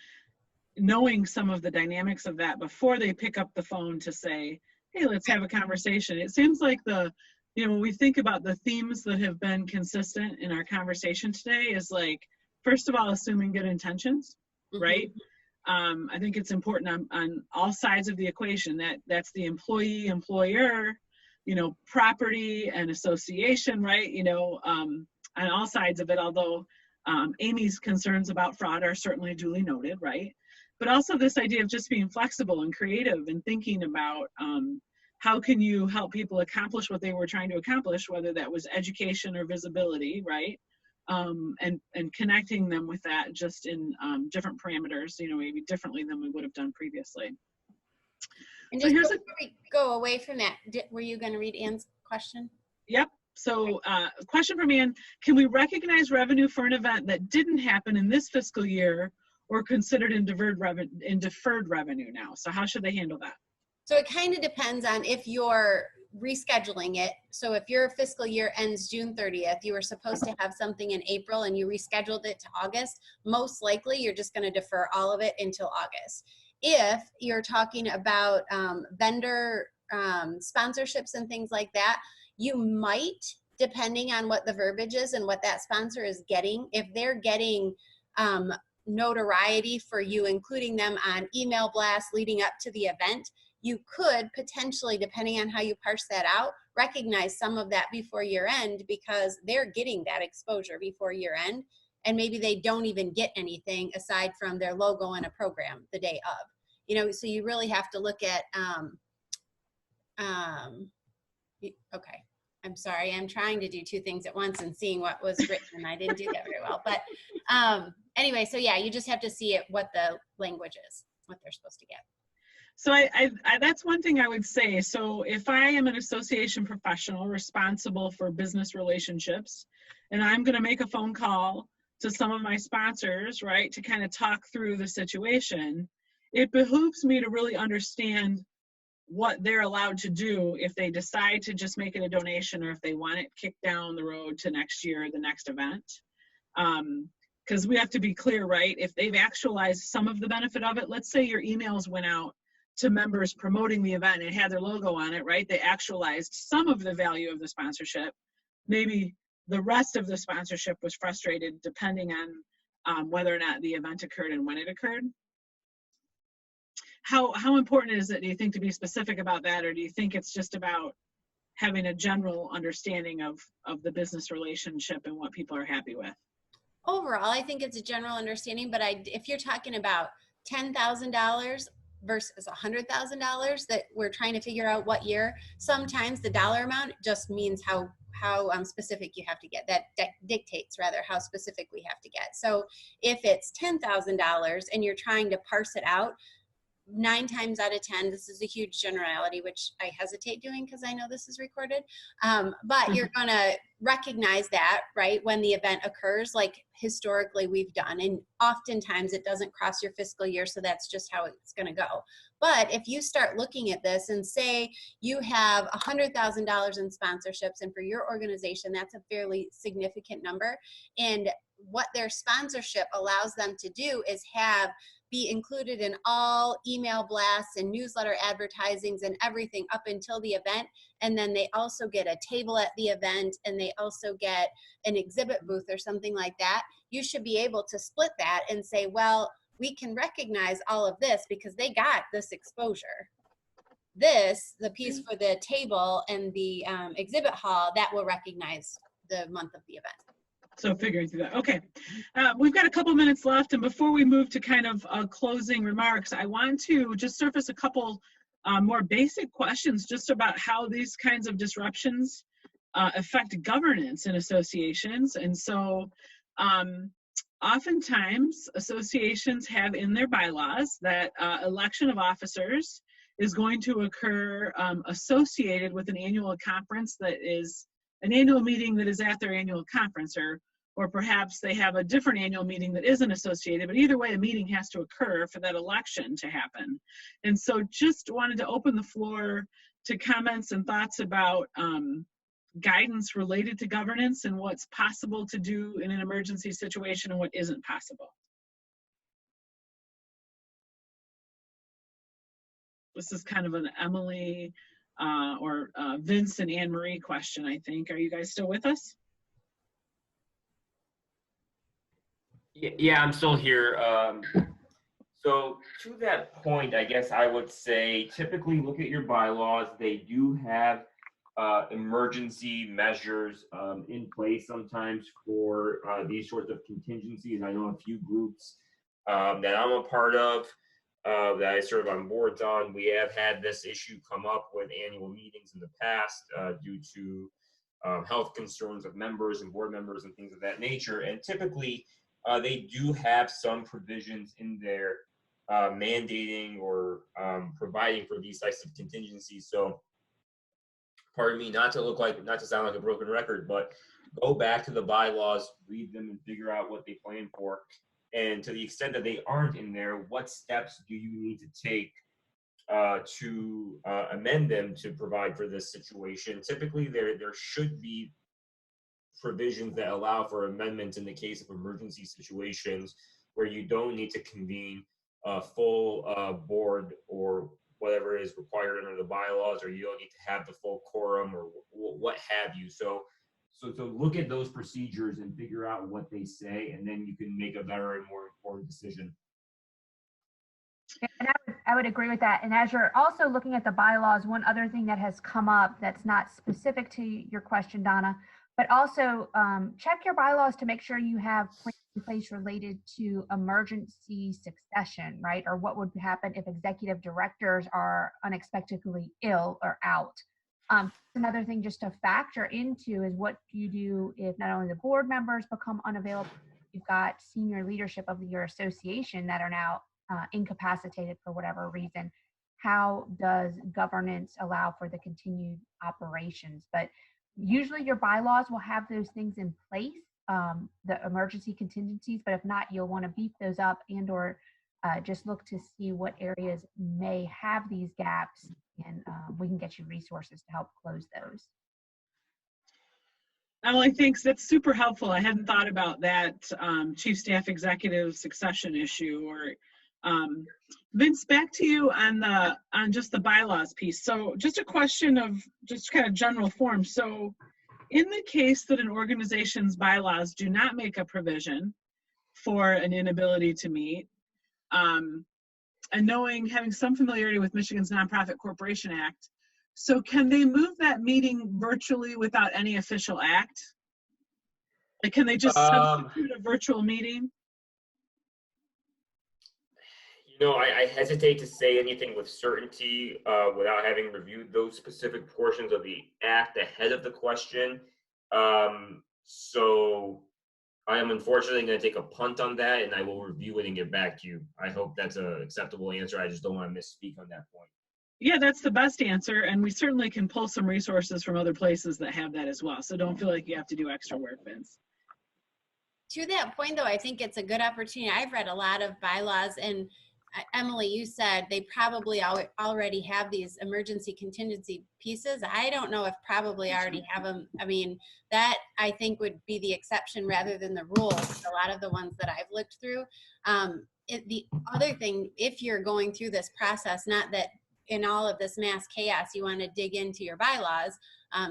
knowing some of the dynamics of that before they pick up the phone to say, hey, let's have a conversation. It seems like when we think about the themes that have been consistent in our conversation today is like, first of all, assuming good intentions, right? I think it's important on all sides of the equation, that's the employee, employer, property and association, right? On all sides of it, although Amy's concerns about fraud are certainly duly noted, right? But also this idea of just being flexible and creative and thinking about how can you help people accomplish what they were trying to accomplish, whether that was education or visibility, right? And connecting them with that just in different parameters, maybe differently than we would have done previously. And just before we go away from that, were you going to read Ann's question? Yep. So question from Ann, can we recognize revenue for an event that didn't happen in this fiscal year or considered in deferred revenue now? So how should they handle that? So it kind of depends on if you're rescheduling it. So if your fiscal year ends June 30th, you were supposed to have something in April and you rescheduled it to August, most likely you're just going to defer all of it until August. If you're talking about vendor sponsorships and things like that, you might, depending on what the verbiage is and what that sponsor is getting, if they're getting notoriety for you including them on email blasts leading up to the event, you could potentially, depending on how you parse that out, recognize some of that before year end because they're getting that exposure before year end. And maybe they don't even get anything aside from their logo and a program the day of. You know, so you really have to look at, okay, I'm sorry. I'm trying to do two things at once and seeing what was written, and I didn't do that very well. But anyway, so yeah, you just have to see it, what the language is, what they're supposed to get. So I that's one thing I would say. So if I am an association professional responsible for business relationships, and I'm going to make a phone call to some of my sponsors, right, to kind of talk through the situation, it behooves me to really understand what they're allowed to do if they decide to just make it a donation or if they want it kicked down the road to next year, the next event. Because we have to be clear, right? If they've actualized some of the benefit of it, let's say your emails went out to members promoting the event and had their logo on it, right? They actualized some of the value of the sponsorship. Maybe the rest of the sponsorship was frustrated depending on whether or not the event occurred and when it occurred. How important is it, do you think, to be specific about that, or do you think it's just about having a general understanding of the business relationship and what people are happy with? Overall, I think it's a general understanding, but if you're talking about $10,000 versus $100,000 that we're trying to figure out what year, sometimes the dollar amount just means how specific you have to get. That dictates rather how specific we have to get. So if it's $10,000 and you're trying to parse it out, 9 times out of 10, this is a huge generality, which I hesitate doing because I know this is recorded, but you're going to recognize that, right, when the event occurs, like historically we've done. And oftentimes it doesn't cross your fiscal year, so that's just how it's going to go. But if you start looking at this and say you have $100,000 in sponsorships, and for your organization, that's a fairly significant number. And what their sponsorship allows them to do is be included in all email blasts and newsletter advertisings and everything up until the event. And then they also get a table at the event, and they also get an exhibit booth or something like that. You should be able to split that and say, well, we can recognize all of this because they got this exposure. The piece for the table and the exhibit hall, that will recognize the month of the event. So figuring through that. Okay. We've got a couple minutes left. And before we move to kind of closing remarks, I want to just surface a couple more basic questions just about how these kinds of disruptions affect governance in associations. And so oftentimes associations have in their bylaws that election of officers is going to occur associated with an annual conference that is an annual meeting that is at their annual conference, or perhaps they have a different annual meeting that isn't associated, but either way, a meeting has to occur for that election to happen. And so just wanted to open the floor to comments and thoughts about guidance related to governance and what's possible to do in an emergency situation and what isn't possible. This is kind of an Emily or Vince and Anne Marie question, I think. Are you guys still with us? Yeah, I'm still here. So to that point, I guess I would say typically look at your bylaws. They do have emergency measures in place sometimes for these sorts of contingencies. I know a few groups that I'm a part of that I serve on boards on. We have had this issue come up with annual meetings in the past due to health concerns of members and board members and things of that nature. And typically, they do have some provisions in there mandating or providing for these types of contingencies. So, pardon me, not to sound like a broken record, but go back to the bylaws, read them, and figure out what they plan for. And to the extent that they aren't in there, what steps do you need to take to amend them to provide for this situation? Typically, there should be provisions that allow for amendments in the case of emergency situations where you don't need to convene a full board or whatever is required under the bylaws, or you don't need to have the full quorum or what have you. So look at those procedures and figure out what they say, and then you can make a better and more informed decision. And I would agree with that. And as you're also looking at the bylaws, one other thing that has come up that's not specific to your question, Donna, but also check your bylaws to make sure you have plans in place related to emergency succession, right? Or what would happen if executive directors are unexpectedly ill or out. Another thing just to factor into is what do you do if not only the board members become unavailable, you've got senior leadership of your association that are now incapacitated for whatever reason. How does governance allow for the continued operations? But usually your bylaws will have those things in place, the emergency contingencies, but if not, you'll want to beef those up and or just look to see what areas may have these gaps, and we can get you resources to help close those. Emily, thanks. That's super helpful. I hadn't thought about that chief staff executive succession issue. Or Vince, back to you on just the bylaws piece. So just a question of just kind of general form. So in the case that an organization's bylaws do not make a provision for an inability to meet, and having some familiarity with Michigan's Nonprofit Corporation Act, so can they move that meeting virtually without any official act? Like, can they just substitute a virtual meeting? You know, I hesitate to say anything with certainty without having reviewed those specific portions of the act ahead of the question. So I am unfortunately going to take a punt on that, and I will review it and get back to you. I hope that's an acceptable answer. I just don't want to misspeak on that point. Yeah, that's the best answer, and we certainly can pull some resources from other places that have that as well. So don't feel like you have to do extra work, Vince. To that point, though, I think it's a good opportunity. I've read a lot of bylaws, and Emily, you said they probably already have these emergency contingency pieces. I don't know if probably already have them. I mean, that I think would be the exception rather than the rule. A lot of the ones that I've looked through. The other thing, if you're going through this process, not that in all of this mass chaos, you want to dig into your bylaws.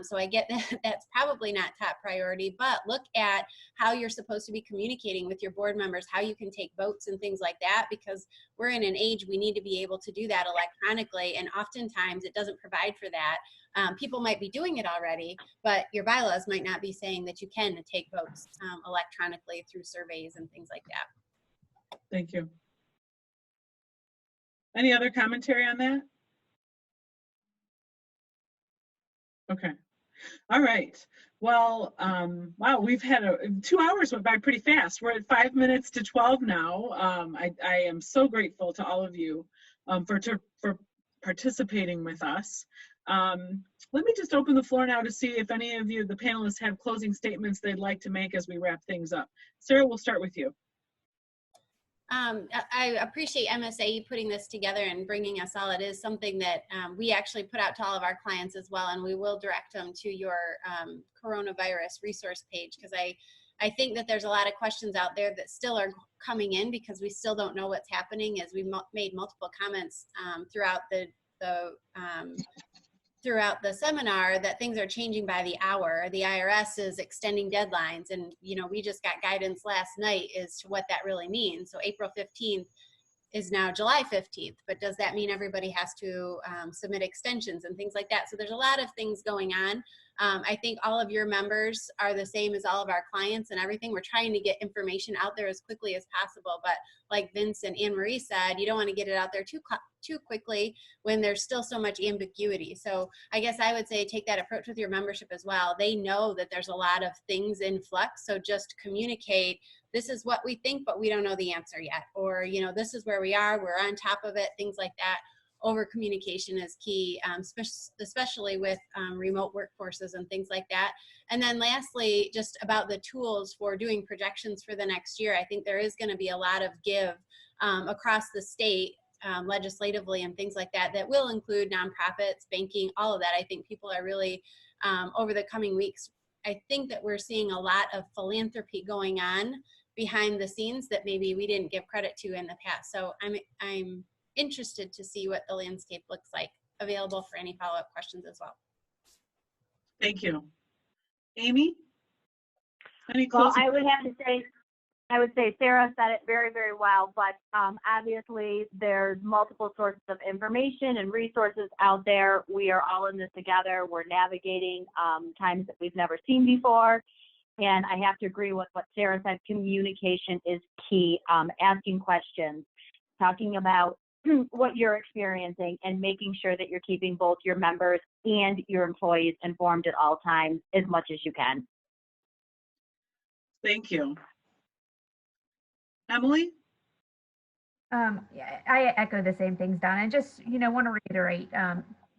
So I get that that's probably not top priority, but look at how you're supposed to be communicating with your board members, how you can take votes and things like that, because we're in an age we need to be able to do that electronically. And oftentimes it doesn't provide for that. People might be doing it already, but your bylaws might not be saying that you can take votes electronically through surveys and things like that. Thank you. Any other commentary on that? Okay. All right. Well, wow, we've had 2 hours went by pretty fast. We're at 5 minutes to 12 now. I am so grateful to all of you for participating with us. Let me just open the floor now to see if any of you, the panelists, have closing statements they'd like to make as we wrap things up. Sarah, we'll start with you. I appreciate MSAE putting this together and bringing us all. It is something that we actually put out to all of our clients as well, and we will direct them to your coronavirus resource page, because I think that there's a lot of questions out there that still are coming in because we still don't know what's happening, as we made multiple comments throughout the seminar that things are changing by the hour. The IRS is extending deadlines, and we just got guidance last night as to what that really means. So April 15th is now July 15th, but does that mean everybody has to submit extensions and things like that? So there's a lot of things going on. I think all of your members are the same as all of our clients and everything. We're trying to get information out there as quickly as possible, but like Vince and Anne Marie said, you don't want to get it out there too quickly when there's still so much ambiguity. So I guess I would say take that approach with your membership as well. They know that there's a lot of things in flux, so just communicate, this is what we think, but we don't know the answer yet. Or, this is where we are, we're on top of it, things like that. Over communication is key, especially with remote workforces and things like that. And then lastly, just about the tools for doing projections for the next year. I think there is going to be a lot of give across the state legislatively and things like that, that will include nonprofits, banking, all of that. I think people are really, over the coming weeks, I think that we're seeing a lot of philanthropy going on behind the scenes that maybe we didn't give credit to in the past. So I'm interested to see what the landscape looks like. Available for any follow-up questions as well. Thank you. Amy? Any Well, closing? I would have to say I would say Sarah said it very, very well, but obviously there's multiple sources of information and resources out there. We are all in this together. We're navigating times that we've never seen before. And I have to agree with what Sarah said. Communication is key. Asking questions, talking about what you're experiencing, and making sure that you're keeping both your members and your employees informed at all times as much as you can. Thank you. Emily? Yeah, I echo the same things, Donna. And just, want to reiterate,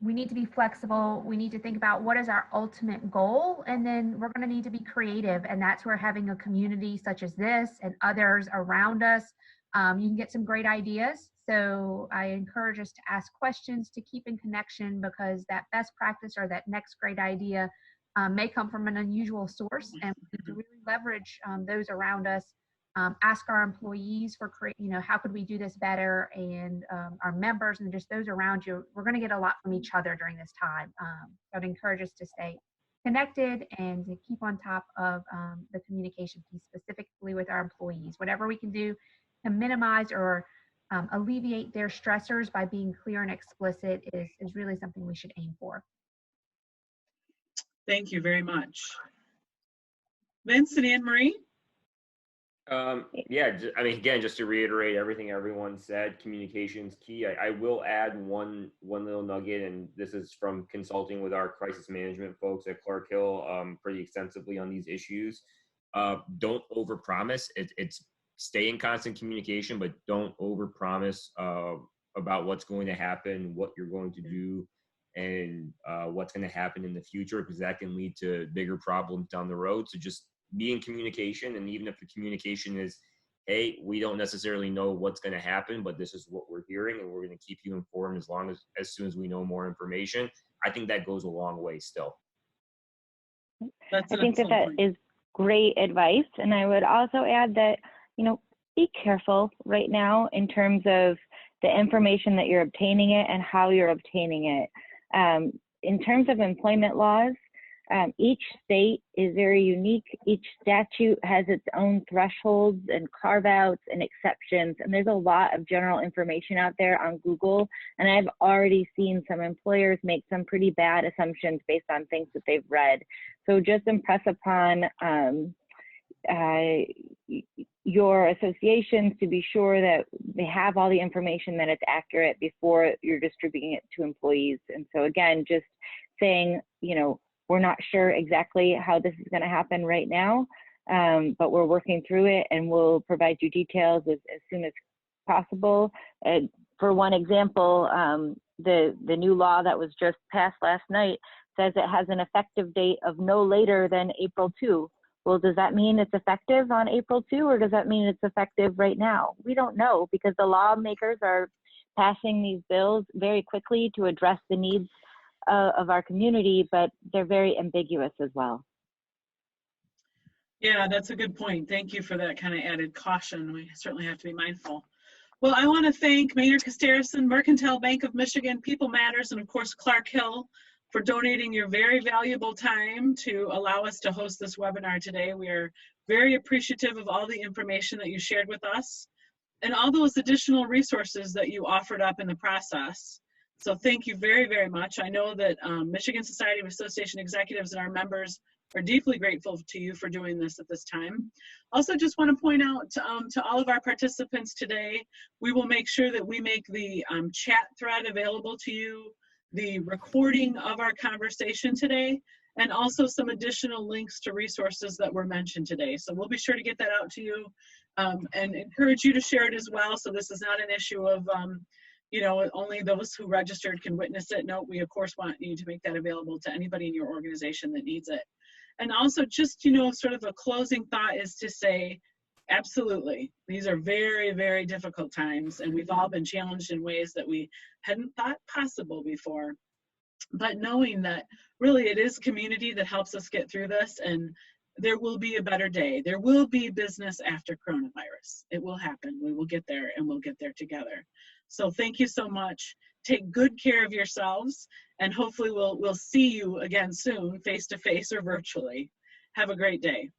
we need to be flexible. We need to think about what is our ultimate goal, and then we're going to need to be creative. And that's where having a community such as this and others around us, you can get some great ideas. So I encourage us to ask questions, to keep in connection, because that best practice or that next great idea may come from an unusual source, and we need to really leverage those around us. Ask our employees for how could we do this better, and our members and just those around you. We're going to get a lot from each other during this time. I'd encourage us to stay connected and to keep on top of the communication piece, specifically with our employees. Whatever we can do to minimize or alleviate their stressors by being clear and explicit is really something we should aim for. Thank you very much. Vince and Anne Marie? Yeah, again, just to reiterate everything everyone said, communication is key. I will add one little nugget, and this is from consulting with our crisis management folks at Clark Hill pretty extensively on these issues. Don't overpromise. It's stay in constant communication, but don't overpromise about what's going to happen, what you're going to do, and what's going to happen in the future, because that can lead to bigger problems down the road. So just be in communication, and even if the communication is, hey, we don't necessarily know what's going to happen, but this is what we're hearing, and we're going to keep you informed as soon as we know more information. I think that goes a long way still. I think that is great advice, and I would also add that, be careful right now in terms of the information that you're obtaining it and how you're obtaining it. In terms of employment laws, each state is very unique. Each statute has its own thresholds and carve-outs and exceptions, and there's a lot of general information out there on Google, and I've already seen some employers make some pretty bad assumptions based on things that they've read. So just impress upon your associations to be sure that they have all the information, that it's accurate before you're distributing it to employees. And so again, just saying, we're not sure exactly how this is going to happen right now, but we're working through it, and we'll provide you details as soon as possible. For one example, the new law that was just passed last night says it has an effective date of no later than April 2. Well, does that mean it's effective on April 2, or does that mean it's effective right now? We don't know, because the lawmakers are passing these bills very quickly to address the needs of our community, but they're very ambiguous as well. Yeah, that's a good point. Thank you for that kind of added caution. We certainly have to be mindful. Well, I want to thank Maner Costerisan, Mercantile Bank of Michigan, People Matters, and of course Clark Hill for donating your very valuable time to allow us to host this webinar today. We are very appreciative of all the information that you shared with us and all those additional resources that you offered up in the process. So thank you very, very much. I know that Michigan Society of Association Executives and our members are deeply grateful to you for doing this at this time. Also, just want to point out to all of our participants today, we will make sure that we make the chat thread available to you, the recording of our conversation today, and also some additional links to resources that were mentioned today. So we'll be sure to get that out to you and encourage you to share it as well. So this is not an issue of only those who registered can witness it. No, we of course want you to make that available to anybody in your organization that needs it. And also just, sort of a closing thought is to say, absolutely, these are very, very difficult times, and we've all been challenged in ways that we hadn't thought possible before. But knowing that really it is community that helps us get through this, and there will be a better day. There will be business after coronavirus. It will happen. We will get there, and we'll get there together. So thank you so much. Take good care of yourselves, and hopefully we'll see you again soon, face to face or virtually. Have a great day.